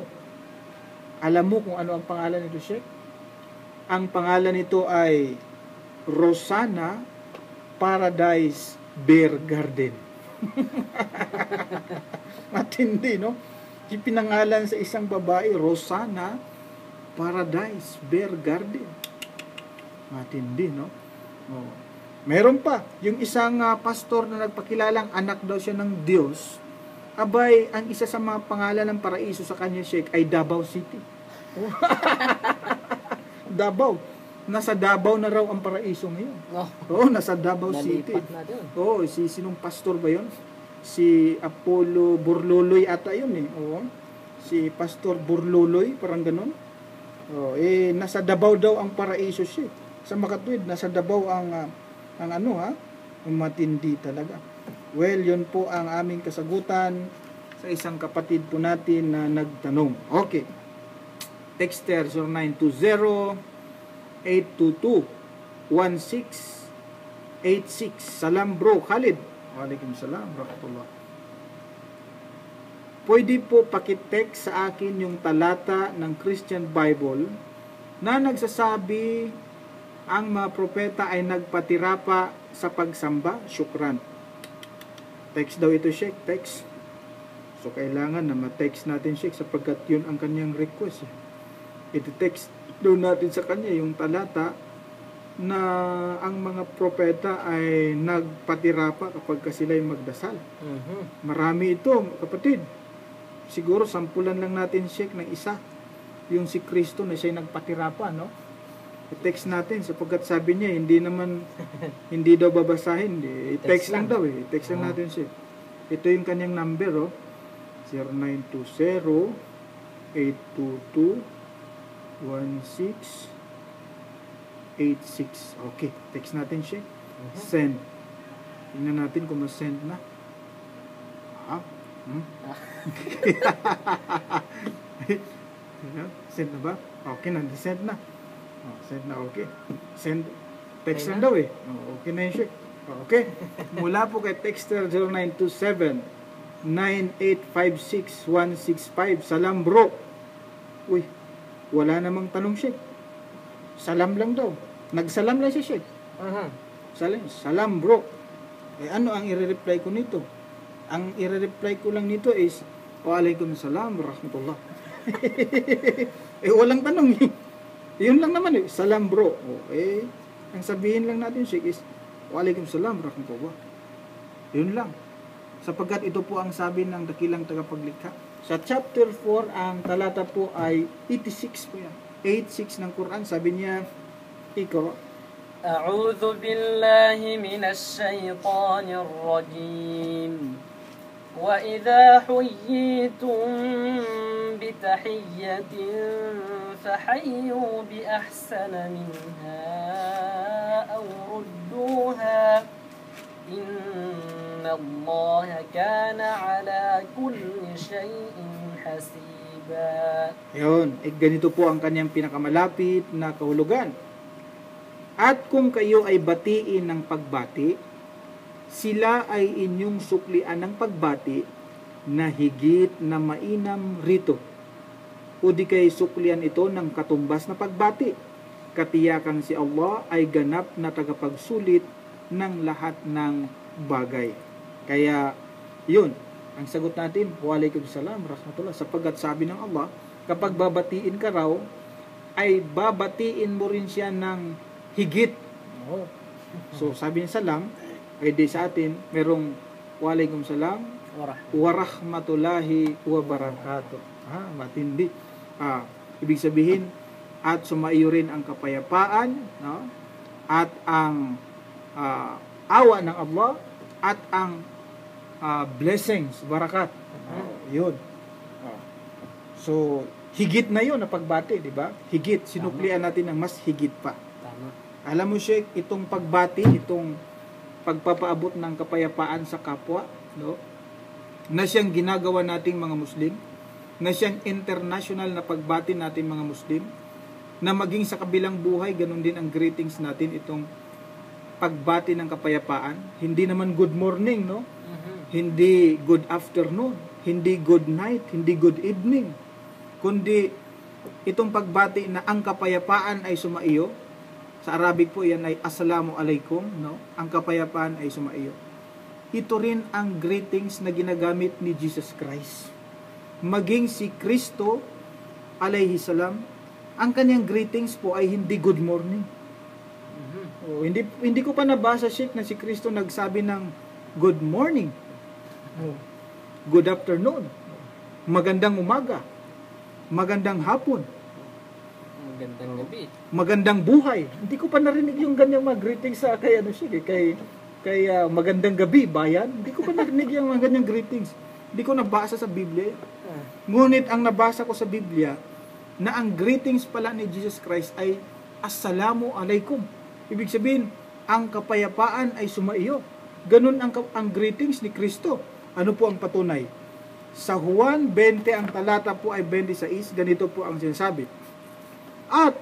Alam mo kung ano ang pangalan nito, Sheikh? Ang pangalan nito ay Rosana Paradise Bear Garden. Matindi, no? Ipinangalan sa isang babae, Rosana Paradise Bear Garden. Matindi, no? Meron pa, yung isang pastor na nagpakilalang anak daw siya ng Diyos, abay, ang isa sa mga pangalan ng paraiso sa kanya, Sheikh, ay Davao City. Davao. Nasa Davao na raw ang paraiso ngayon. Nasa Davao City. Sinong pastor ba yun? Si Apollo Burluloy ata yun eh. Si Pastor Burluloy, parang ganun. Nasa Davao daw ang paraiso, Sheikh. Sa Makatwid, nasa Davao ang matindi talaga. Well, yun po ang aming kasagutan sa isang kapatid po natin na nagtanong. Okay. Texter 0920-822-1686. Salam bro, Khalid. Waalaikumsalam, rahmatullah. Pwede po pakitext sa akin yung talata ng Christian Bible na nagsasabi ang mga propeta ay nagpatirapa sa pagsamba? Syukran. Text daw ito, Sheikh. Text. So, kailangan na ma-text natin, Sheikh, sapagkat yun ang kanyang request. Iti-text daw natin sa kanya yung talata na ang mga propeta ay nagpatirapa kapag sila'y magdasal. Marami ito, kapatid. Siguro, sampulan lang natin, Sheikh, ng isa. Yung si Kristo na siya'y nagpatirapa, no? I-text natin sapagkat sabi niya hindi daw babasahin, i-text lang daw eh. I-text lang natin siya. Ito yung kanyang number 0920-822-1686. Okay, text natin siya. Send. Tingnan natin kung ma-send na. Send na ba? Okay, nandisend na. Send na, okay. Send, text lang daw eh. Okay na yun, Sheikh. Okay. Mula po kay Texter 0927-9856-165. Salam bro. Uy, wala namang tanong, Sheikh. Salam lang daw. Nagsalam lang si Sheikh. Salam bro. Ano ang i-reply ko nito? Ang i-reply ko lang nito is Waalaikumsalam warahmatullah. Walang tanong eh. Yun lang naman eh. Salam bro. Ang sabihin lang natin, Sheikh, is Waalaikumsalam warahmatullah. Yun lang. Sapagkat ito po ang sabi ng dakilang tagapaglikha. Sa chapter 4, ang talata po ay 86 po yan. 86 ng Quran. Sabi niya, Iko, A'udhu billahi minash shaytanir rajim. وَإِذَا حُيِّيتُمْ بِتَحِيَّةٍ فَحَيُّوا بِأَحْسَنَ مِنْهَا أَوْ رُدُّوهَا إِنَّ اللَّهَ كَانَ عَلَى كُلِّ شَيْءٍ حَسِيبًا. Yun, ganito po ang kanyang pinakamalapit na kahulugan. At kung kayo ay batiin ng pagbati, sila ay inyong suklian ng pagbati na higit na mainam rito. O di kay suklian ito ng katumbas na pagbati. Katiyakan si Allah ay ganap na tagapagsulit ng lahat ng bagay. Kaya, yun, ang sagot natin, Waalaikumsalam, rahmatullah. Sapagkat sabi ng Allah, kapag babatiin ka raw, ay babatiin mo rin siya ng higit. So, sabi niya salam, ay di sa atin, merong Waalaikumsalam warahmatullahi wabarakatuh. Matindi. Ibig sabihin, at sumaiyo rin ang kapayapaan, no? At ang awa ng Allah, at ang blessings, barakat. Yun. So, higit na yun na pagbati, di ba? Higit. Sinuklian natin ng mas higit pa. Tama. Alam mo, Sheikh, itong pagbati, itong pagpapaabot ng kapayapaan sa kapwa, no? Na siyang ginagawa nating mga Muslim, na siyang international na pagbati natin mga Muslim, na maging sa kabilang buhay, ganun din ang greetings natin, itong pagbati ng kapayapaan. Hindi naman good morning, no? Hindi good afternoon, hindi good night, hindi good evening, kundi itong pagbati na ang kapayapaan ay sumaiyo. Sa Arabic po yan ay assalamu alaikum, no? Ang kapayapaan ay sumaiyo. Ito rin ang greetings na ginagamit ni Jesus Christ. Maging si Kristo alayhi salam, ang kanyang greetings po ay hindi good morning. Hindi ko pa nabasa, Sheikh, na si Kristo nagsabi ng good morning, good afternoon, magandang umaga, magandang hapon, Magandang gabi. magandang buhay. Hindi ko pa narinig yung ganyang mga greetings sa kay magandang gabi, bayan. Hindi ko pa narinig yung mga ganyang greetings. Hindi ko nabasa sa Biblia. Ngunit ang nabasa ko sa Biblia, na ang greetings pala ni Jesus Christ ay assalamu alaikum. Ibig sabihin, ang kapayapaan ay sumaiyo. Ganun ang greetings ni Kristo. Ano po ang patunay? Sa Juan 20, ang talata po ay 26, ganito po ang sinasabi. At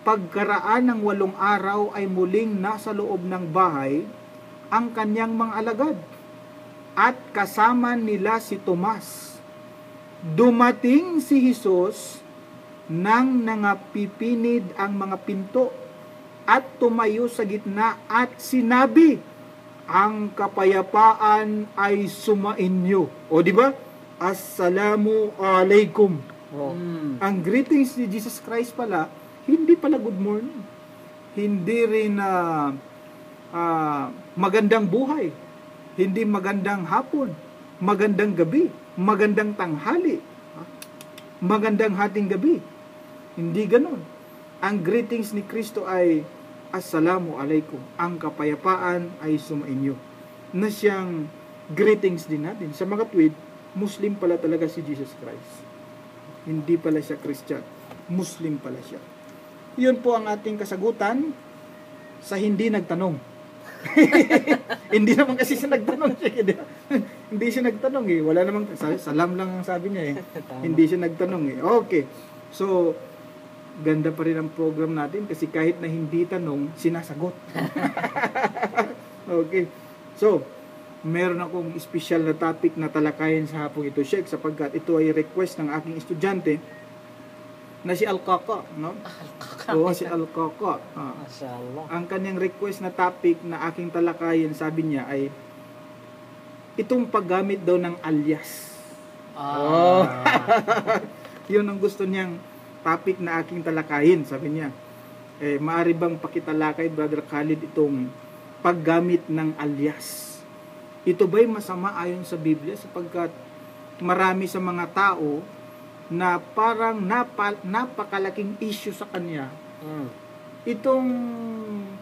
pagkaraan ng 8 araw ay muling nasa loob ng bahay ang kanyang mga alagad. At kasama nila si Tomas. Dumating si Jesus nang nangapipinid ang mga pinto at tumayo sa gitna at sinabi, ang kapayapaan ay sumainyo. O di ba? Assalamu alaikum. Ang greetings ni Jesus Christ pala, hindi pala good morning. Hindi rin magandang buhay. Hindi magandang hapon. Magandang gabi. Magandang tanghali. Magandang hating gabi. Hindi ganon. Ang greetings ni Kristo ay assalamu alaikum. Ang kapayapaan ay sumainyo. Na siyang greetings din natin. Sa mga tweet, Muslim pala talaga si Jesus Christ. Hindi pala siya Christian. Muslim pala siya. Yun po ang ating kasagutan sa hindi nagtanong. Hindi naman kasi siya nagtanong. Hindi siya nagtanong eh. Wala namang, salam lang ang sabi niya eh. Hindi siya nagtanong eh. Okay. So, ganda pa rin ang program natin kasi kahit na hindi tanong, sinasagot. Okay. So, meron akong special na topic na talakayin sa hapong ito, Sheikh, sapagkat ito ay request ng aking estudyante na si Al-Qaqa, no? Oo, si Al-Qaqa. Masyaallah. Ang kanyang request na topic na aking talakayin, sabi niya ay itong paggamit daw ng alias. Yun ang gusto niyang topic na aking talakayin, sabi niya. Maaari bang pakitalakay, Brother Khalid, itong paggamit ng alias? Ito ba'y masama ayon sa Biblia sapagkat marami sa mga tao na parang napakalaking issue sa kanya itong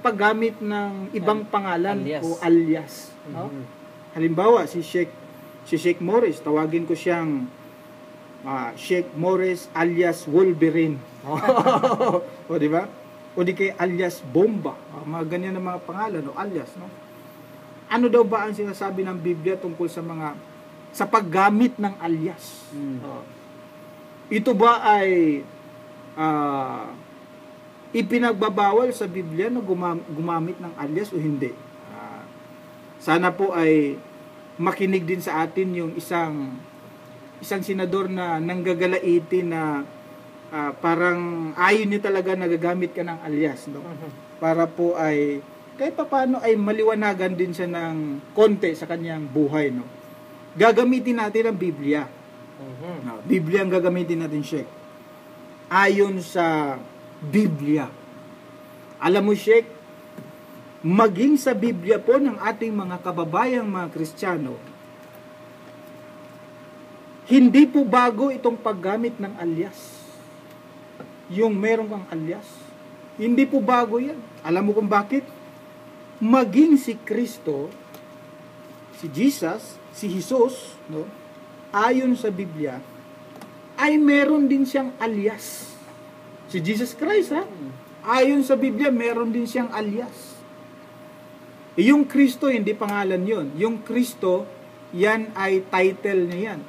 paggamit ng ibang pangalan alias. o alias. No? Halimbawa, si Sheikh Morris, tawagin ko siyang Sheikh Morris alias Wolverine. O di ba? O di kay alias Bomba. Mga ganyan na mga pangalan o alias, no? Ano daw ba ang sinasabi ng Biblia tungkol sa paggamit ng alias? Ito ba ay ipinagbabawal sa Biblia na gumamit ng alias o hindi? Sana po ay makinig din sa atin yung isang senador na nanggagalaiti na parang ayaw niya talaga nagagamit ka ng alias, no? Para po ay kahit paano ay maliwanagan din siya ng konti sa kanyang buhay, no? Gagamitin natin ang Biblia. Biblia ang gagamitin natin, Sheikh. Ayon sa Biblia. Alam mo, Sheikh, maging sa Biblia po ng ating mga kababayang mga Kristiyano, hindi po bago itong paggamit ng alias. Yung meron kang alias. Hindi po bago yan. Alam mo kung bakit? Maging si Kristo, si Jesus, si Jesus, no, ayon sa Biblia, ay meron din siyang alias. Si Jesus Christ, ha? Ayon sa Biblia, meron din siyang alias. Yung Kristo, hindi pangalan yon. Yung Kristo, yan ay title niya yan.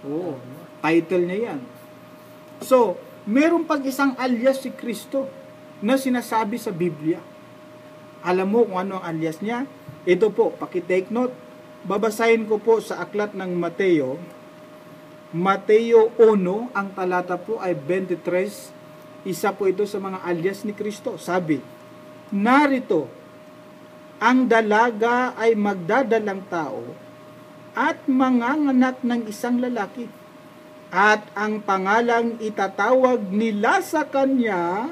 Oo, title niya yan. So, meron pag isang alias si Kristo na sinasabi sa Biblia. Alam mo kung ano ang alias niya? Ito po, pakitake note. Babasahin ko po sa aklat ng Mateo. Mateo 1, ang talata po ay 23. Isa po ito sa mga alias ni Kristo. Sabi, narito, ang dalaga ay magdadalang tao at manganganak ng isang lalaki. At ang pangalang itatawag nila sa kanya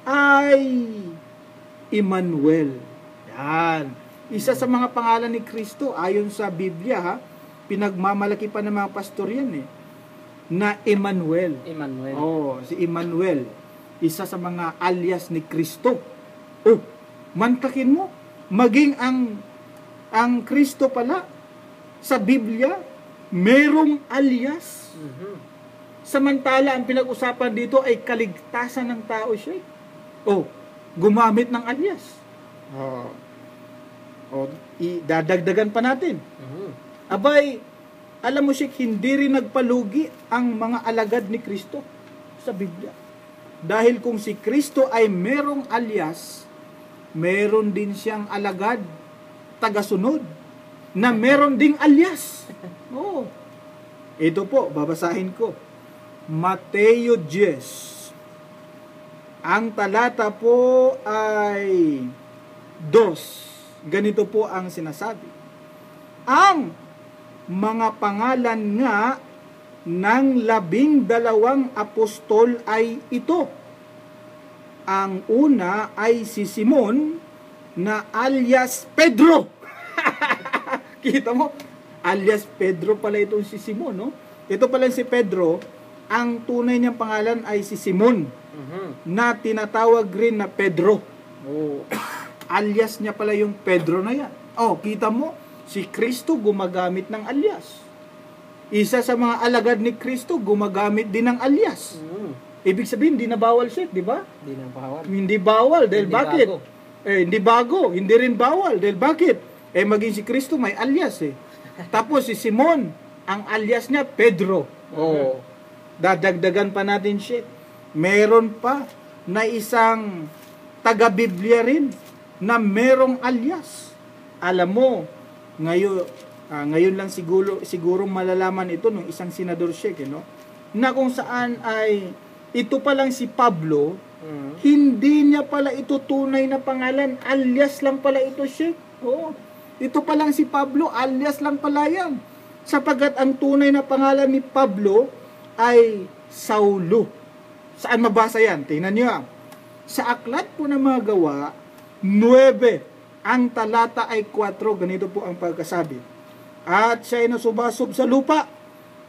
ay Emmanuel. Yan. Isa sa mga pangalan ni Kristo ayon sa Biblia, ha? Pinagmamalaki pa ng mga pastor yan, na Emmanuel. Emmanuel. Oh, si Emmanuel. Isa sa mga alias ni Kristo. Oh, mantakin mo. Maging ang Kristo pala sa Biblia, merong alias. Samantala, ang pinag-usapan dito ay kaligtasan ng tao siya. Oh, gumamit ng alias. Dadagdagan pa natin. Abay, alam mo siya, hindi rin nagpalugi ang mga alagad ni Kristo sa Biblia. Dahil kung si Kristo ay merong alias, meron din siyang alagad, tagasunod, na meron ding alias. Oh. Ito po, babasahin ko. Mateo 10. Ang talata po ay 2. Ganito po ang sinasabi. Ang mga pangalan nga ng 12 apostol ay ito. Ang una ay si Simon na alias Pedro. Kita mo? Alias Pedro pala itong si Simon, no? Ito pala si Pedro, ang tunay niyang pangalan ay si Simon, na tinatawag rin na Pedro. Oh. Alias niya pala yung Pedro na yan. Oh, kita mo? Si Kristo gumagamit ng alias. Isa sa mga alagad ni Kristo gumagamit din ng alias. Ibig sabihin, hindi na bawal siya, di ba? Hindi na bawal. Hindi bawal, dahil Hindi bakit? bago. Hindi bago, hindi rin bawal, dahil bakit? Maging si Kristo may alias Tapos si Simon, ang alias niya, Pedro. Oh. Dadagdagan pa natin siya. Meron pa na isang taga-Biblia rin na merong alias. Alam mo, ngayon lang siguro malalaman ito ng isang senador siya, no? Na kung saan ay ito pa lang si Pablo, hindi niya pala ito tunay na pangalan, alias lang pala ito siya. Oh, ito pa lang si Pablo, alias lang pala yan. Sapagat ang tunay na pangalan ni Pablo ay Saulo. Saan mabasa yan? Tingnan niyo. Sa aklat po ng mga gawa, 9, ang talata ay 4, ganito po ang pagkasabi. At siya ay nasubasob sa lupa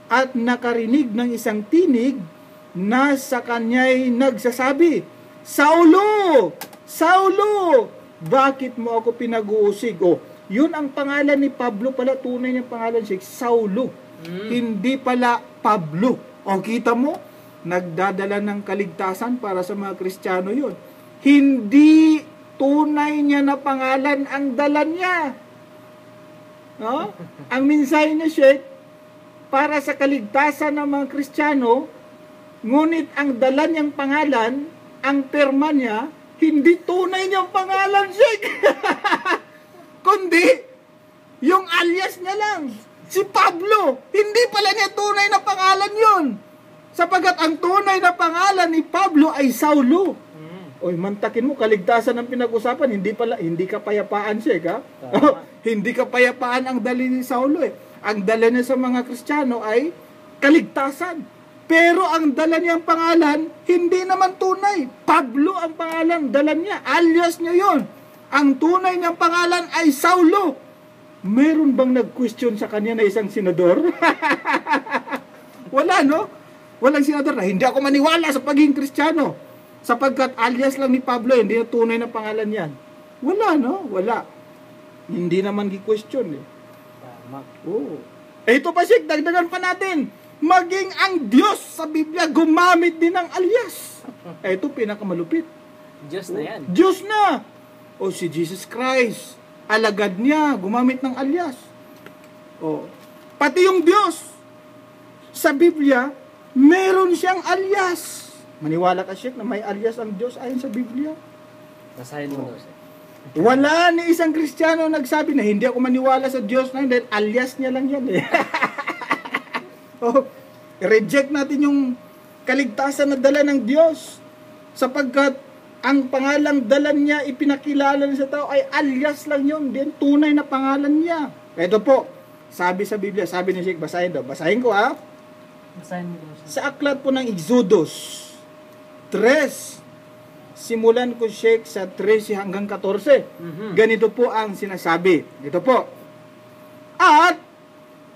at nakarinig ng isang tinig na sa kanya'y nagsasabi, Saulo! Saulo! Bakit mo ako pinag-uusig? Oh, yun ang pangalan ni Pablo pala, tunay niyang pangalan siya, Saulo. Hindi pala Pablo. O, kita mo? Nagdadala ng kaligtasan para sa mga Kristiyano yun. Hindi tunay niya na pangalan ang dala niya. No? Ang mensahe niya siya, para sa kaligtasan ng mga Kristiyano, ngunit ang dala niyang pangalan, ang perma niya, hindi tunay niyang pangalan siya. Kundi, yung alias niya lang. Si Pablo, hindi pala niya tunay na pangalan yun. Sapagat ang tunay na pangalan ni Pablo ay Saulo. Oy, mantakin mo, kaligtasan ang pinag-usapan, hindi kapayapaan siya, hindi kapayapaan ang dala ni Saulo Ang dala niya sa mga Kristiyano ay kaligtasan. Pero ang dala niyang pangalan, hindi naman tunay. Pablo ang pangalan, dala niya. Alias niya yon. Ang tunay niyang pangalan ay Saulo. Meron bang nag-question sa kanya na isang senador? Wala, no? Walang senador na, hindi ako maniwala sa pagiging Kristiyano. Sapagkat alias lang ni Pablo, hindi na tunay na pangalan yan. Wala, no? Wala. Hindi naman gi-question Tama. Oo. Ito pa siya, dagdagan pa natin. Maging ang Diyos sa Biblia gumamit din ng alias. Ito pinakamalupit. Diyos na yan. Diyos na. O si Jesus Christ, alagad niya, gumamit ng alias. O, pati yung Diyos, sa Biblia, meron siyang alias. Maniwala ka, Sheikh, na may alias ang Diyos ayon sa Biblia? Basahin mo daw siya. Wala ni isang Kristiyano nagsabi na hindi ako maniwala sa Diyos na yun dahil alias niya lang yan eh. Oh, reject natin yung kaligtasan na dala ng Diyos sapagkat ang pangalang dala niya ipinakilala sa tao ay alias lang yun, din tunay na pangalan niya. Ito po, sabi sa Biblia, sabi ni Sheikh, basahin daw. Basahin ko ha. Basahin mo daw siya. Sa aklat po ng Exodus 3, simulan ko, Sheikh, sa 13 hanggang 14. Ganito po ang sinasabi. Ito po. At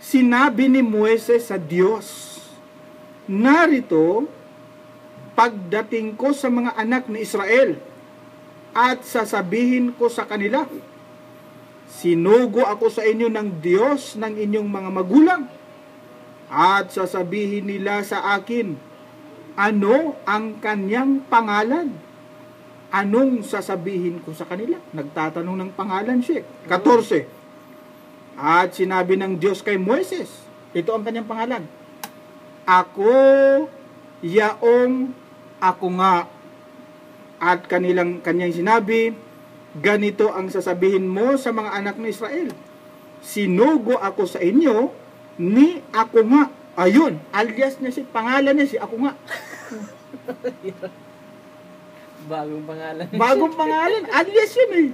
sinabi ni Moises sa Diyos, narito, pagdating ko sa mga anak ni Israel, at sasabihin ko sa kanila, sinugo ako sa inyo ng Diyos ng inyong mga magulang, at sasabihin nila sa akin, ano ang kanyang pangalan? Anong sasabihin ko sa kanila? Nagtatanong ng pangalan siya. 14. At sinabi ng Diyos kay Moises, ito ang kanyang pangalan. Ako, yaong ako nga. At kanyang sinabi, ganito ang sasabihin mo sa mga anak ng Israel. Sinugo ako sa inyo ni ako nga. Ayun, alias niya si pangalan niya si ako nga. Bagong pangalan. Bagong pangalan. Alias yun eh.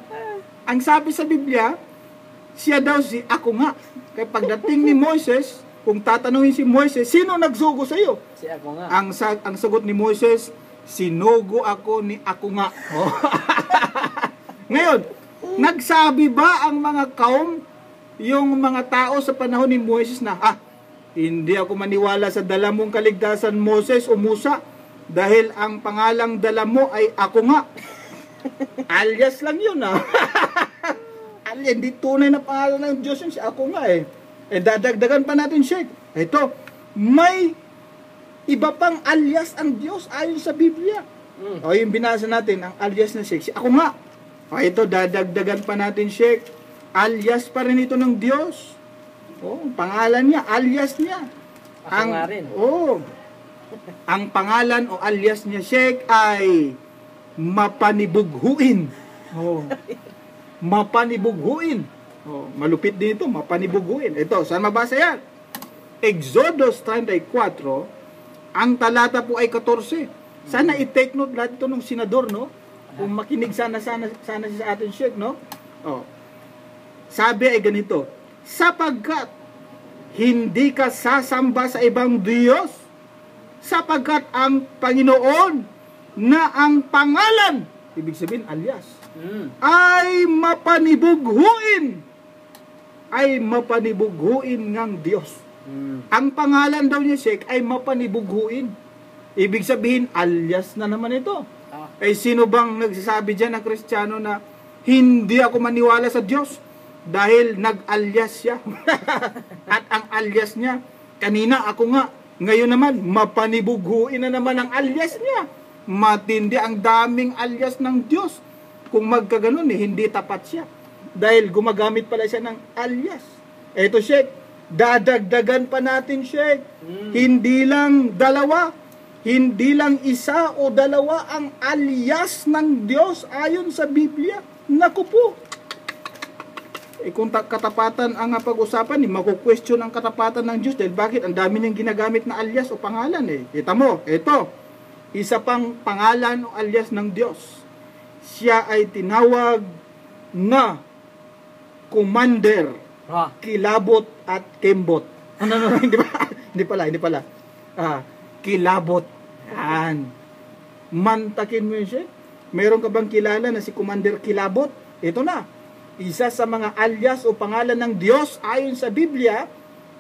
Ang sabi sa Biblia, siya daw si ako nga. Kaya pagdating ni Moises, kung tatanungin si Moises, sino nagsugo sa iyo? Si ako nga. Ang sagot ni Moises, sinugo ako ni ako nga. Oh. Ngayon, nagsabi ba ang mga kaum, yung mga tao sa panahon ni Moises na, hindi ako maniwala sa dala mong kaligtasan, Moses o Musa, dahil ang pangalang dala mo ay ako nga. Alias lang yun alias, hindi tunay na pangalan ng Diyos yun, si ako nga eh. Dadagdagan pa natin, Sheikh. Ito, may iba pang alias ang Diyos ayon sa Biblia. O yung binasa natin, ang alias na Sheikh, si ako nga. O ito, dadagdagan pa natin, Sheikh. Alias pa rin ito ng Diyos. Pangalan niya, alias niya. Ako nga rin. Ang pangalan o alias niya, Sheikh, ay mapanibughuin. Mapanibughuin. Malupit din ito, mapanibughuin. Ito, saan mabasa yan? Exodus 34, ang talata po ay 14. Sana i-take note lahat ito ng senador, no? Kung makinig sana sa atin, Sheikh, no? Sabi ay ganito, sapagkat hindi ka sasamba sa ibang Diyos, sapagkat ang Panginoon na ang pangalan, ibig sabihin alias, ay mapanibughuin ngang Diyos. Ang pangalan daw niya, Sheikh, ay mapanibughuin. Ibig sabihin, alias na naman ito. Sino bang nagsasabi dyan na Kristiyano na hindi ako maniwala sa Diyos dahil nag-alias siya? At ang alias niya, kanina ako nga, ngayon naman, mapanibughuin na naman ang alias niya. Matindi ang daming alias ng Diyos. Kung magkaganon, hindi tapat siya. Dahil gumagamit pala siya ng alias. Eto, Sheikh, dadagdagan pa natin, Sheikh. Hindi lang dalawa, hindi lang isa o dalawa ang alias ng Diyos ayon sa Biblia. Naku po. Kung katapatan ang pag-usapan, maku-question ang katapatan ng Diyos dahil bakit ang dami niyang ginagamit na alias o pangalan Kita mo, ito, isa pang pangalan o alias ng Diyos. Siya ay tinawag na Commander, Kilabot at Kembot. Hindi pala. Kilabot. Yan. Mantakin mo yun siya. Meron ka bang kilala na si Commander Kilabot? Ito na. Isa sa mga alias o pangalan ng Diyos ayon sa Biblia,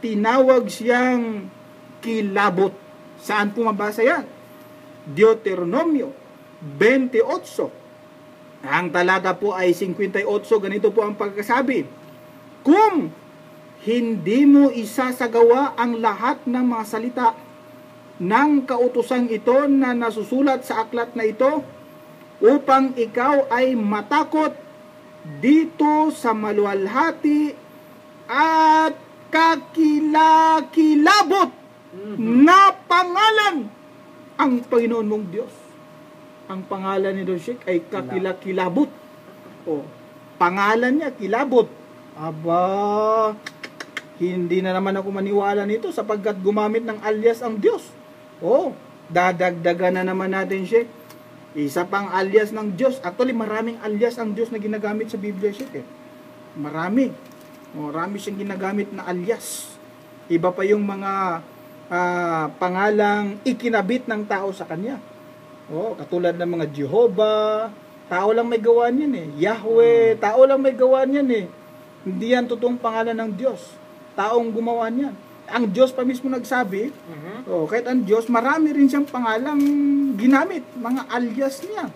tinawag siyang Kilabot. Saan po mabasa yan? Deuteronomio 28. Ang talata po ay 58. Ganito po ang pagkasabi. Kung hindi mo isasagawa ang lahat ng mga salita ng kautosang ito na nasusulat sa aklat na ito upang ikaw ay matakot dito sa maluwalhati at kakilakilabot na pangalan ang Panginoon mong Diyos. Ang pangalan ni Don Sheikh ay kakilakilabot. O, pangalan niya, kilabot. Aba, hindi na naman ako maniwala nito sapagkat gumamit ng alias ang Diyos. O, dadagdagan na naman natin, Sheikh. Isa pang alias ng Diyos. Actually, maraming alias ang Diyos na ginagamit sa Biblia, Sheikh. Marami. Marami siyang ginagamit na alias. Iba pa yung mga pangalang ikinabit ng tao sa kanya. Katulad ng mga Jehovah, tao lang may gawa niyan eh. Yahweh, tao lang may gawa niyan eh. Hindi yan totoong pangalan ng Diyos. Taong gumawa niyan. Ang Diyos pa mismo nagsabi, kahit ang Diyos, marami rin siyang pangalang ginamit, mga alias niya.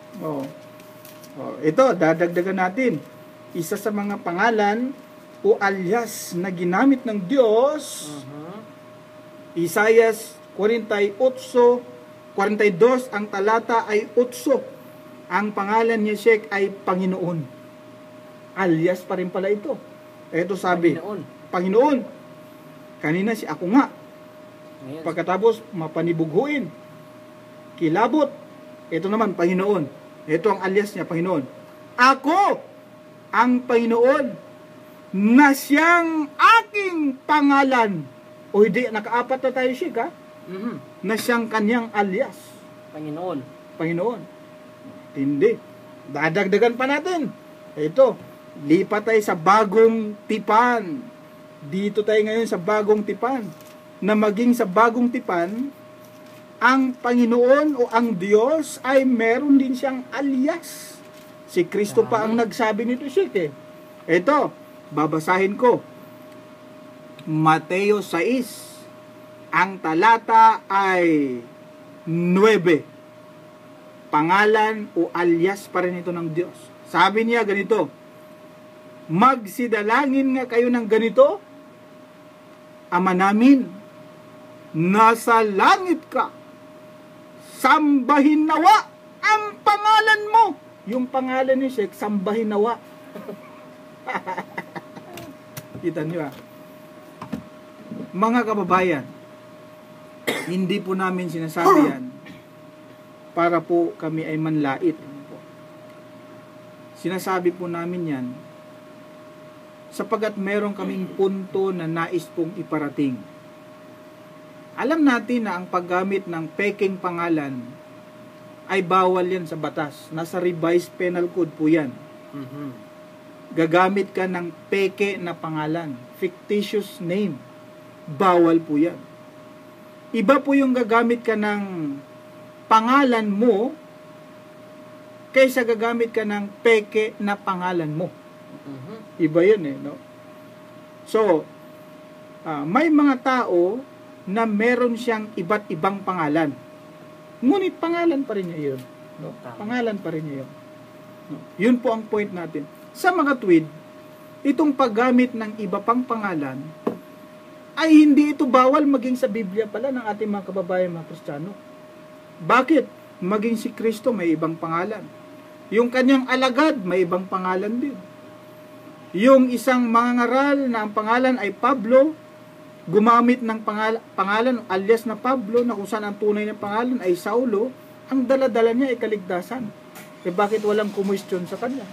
Ito, dadagdagan natin. Isa sa mga pangalan o alias na ginamit ng Diyos, Isaiah 48:42 ang talata ay 8. Ang pangalan niya, Sheikh, ay Panginoon. Alias pa rin pala ito. Ito sabi, Panginoon. Kanina si ako nga. Pagkatapos mapanibughuin. Kilabot. Ito naman, Panginoon. Ito ang alias niya, Panginoon. Ako ang Panginoon na siyang aking pangalan. O hindi, nakaapat na tayo, Sheikh, ha? Na siyang kanyang alias. Panginoon. Hindi. Dadagdagan pa natin. Ito, lipat tayo sa bagong tipan. Dito tayo ngayon sa bagong tipan. Na maging sa bagong tipan, ang Panginoon o ang Diyos ay meron din siyang alias. Si Kristo pa ang nagsabi nito, Sheikh. Ito, babasahin ko. Mateo 6. Ang talata ay 9. Pangalan o alias pa rin ito ng Diyos. Sabi niya ganito, magsidalangin nga kayo ng ganito, Ama namin, nasa langit ka, sambahin nawa ang pangalan mo. Yung pangalan ni Sheikh, sambahin nawa. Kita niyo Mga kababayan, hindi po namin sinasabi yan para po kami ay manlait. Sinasabi po namin yan sapagat meron kaming punto na nais pong iparating. Alam natin na ang paggamit ng peking pangalan ay bawal yan sa batas. Nasa revised penal code po yan. Gagamit ka ng peke na pangalan, fictitious name. Bawal po yan. Iba po yung gagamit ka ng pangalan mo kaysa gagamit ka ng peke na pangalan mo. Iba yun no? So, may mga tao na meron siyang iba't ibang pangalan. Ngunit pangalan pa rin niya yun. No? Pangalan pa rin niya yun. No? Yun po ang point natin. Sa mga tweed, itong paggamit ng iba pang pangalan ay hindi ito bawal maging sa Biblia pala ng ating mga kababayan mga Kristiyano. Bakit? Maging si Kristo may ibang pangalan. Yung kanyang alagad may ibang pangalan din. Yung isang mangangaral na ang pangalan ay Pablo, gumamit ng pangalan alias na Pablo na kung saan ang tunay na pangalan ay Saulo, ang dala-dala niya ay kaligtasan. Bakit walang kumwestiyon sa kanya?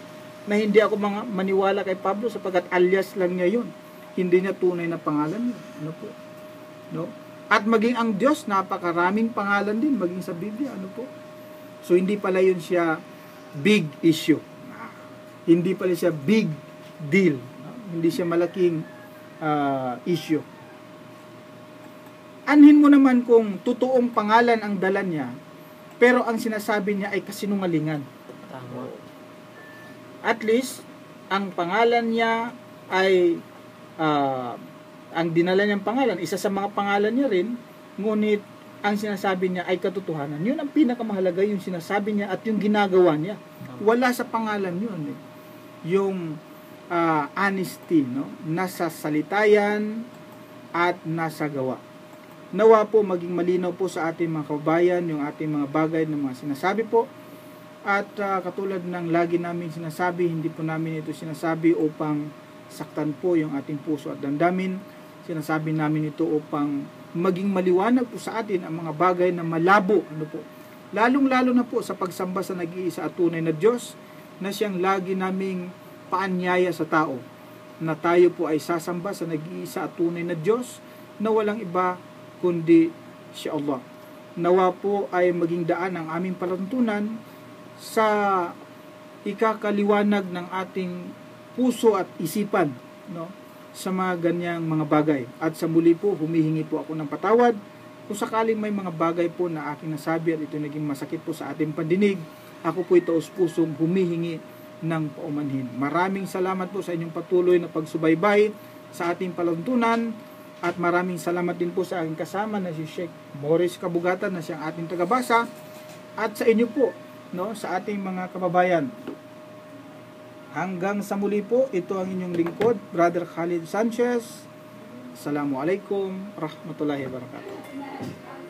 Na hindi ako maniwala kay Pablo sapagkat alias lang niya yun. Hindi niya tunay na pangalan yun. Ano po? No? At maging ang Diyos, napakaraming pangalan din maging sa Biblia. Ano po? So, hindi pala yun siya big issue. Hindi pala siya big deal. Hindi siya malaking issue. Anhin mo naman kung totoong pangalan ang dala niya, pero ang sinasabi niya ay kasinungalingan. Tama. At least, ang pangalan niya ay ang dinala niyang pangalan, isa sa mga pangalan niya rin, ngunit ang sinasabi niya ay katotohanan. Yun ang pinakamahalaga, yung sinasabi niya at yung ginagawa niya. Wala sa pangalan yun. Yung honesty, no? Nasa salita yan at nasa gawa. Nawa po maging malinaw po sa ating mga kababayan yung ating mga bagay na mga sinasabi po. At katulad ng lagi namin sinasabi, hindi po namin ito sinasabi upang saktan po yung ating puso at damdamin. Sinasabi namin ito upang maging maliwanag po sa atin ang mga bagay na malabo, ano po. Lalong-lalo na po sa pagsamba sa nag-iisa at tunay na Diyos na siyang lagi naming paanyaya sa tao. Na tayo po ay sasamba sa nag-iisa at tunay na Diyos na walang iba kundi si Allah. Nawa po ay maging daan ang aming palatuntunan sa ikakaliwanag ng ating puso at isipan, no, sa mga ganyang mga bagay. At sa muli po, humihingi po ako ng patawad kung sakaling may mga bagay po na aking nasabi at ito naging masakit po sa ating pandinig. Ako po ito pusong humihingi ng paumanhin. Maraming salamat po sa inyong patuloy na pagsubaybay sa ating palatuntunan. At maraming salamat din po sa aking kasama na si Sheikh Morris Kabugatan na siyang ating tagabasa. At sa inyo po, no, sa ating mga kababayan. Hanggang sa muli po, ito ang inyong lingkod, Brother Khalid Sanchez. Assalamualaikum warahmatullahi wabarakatuh.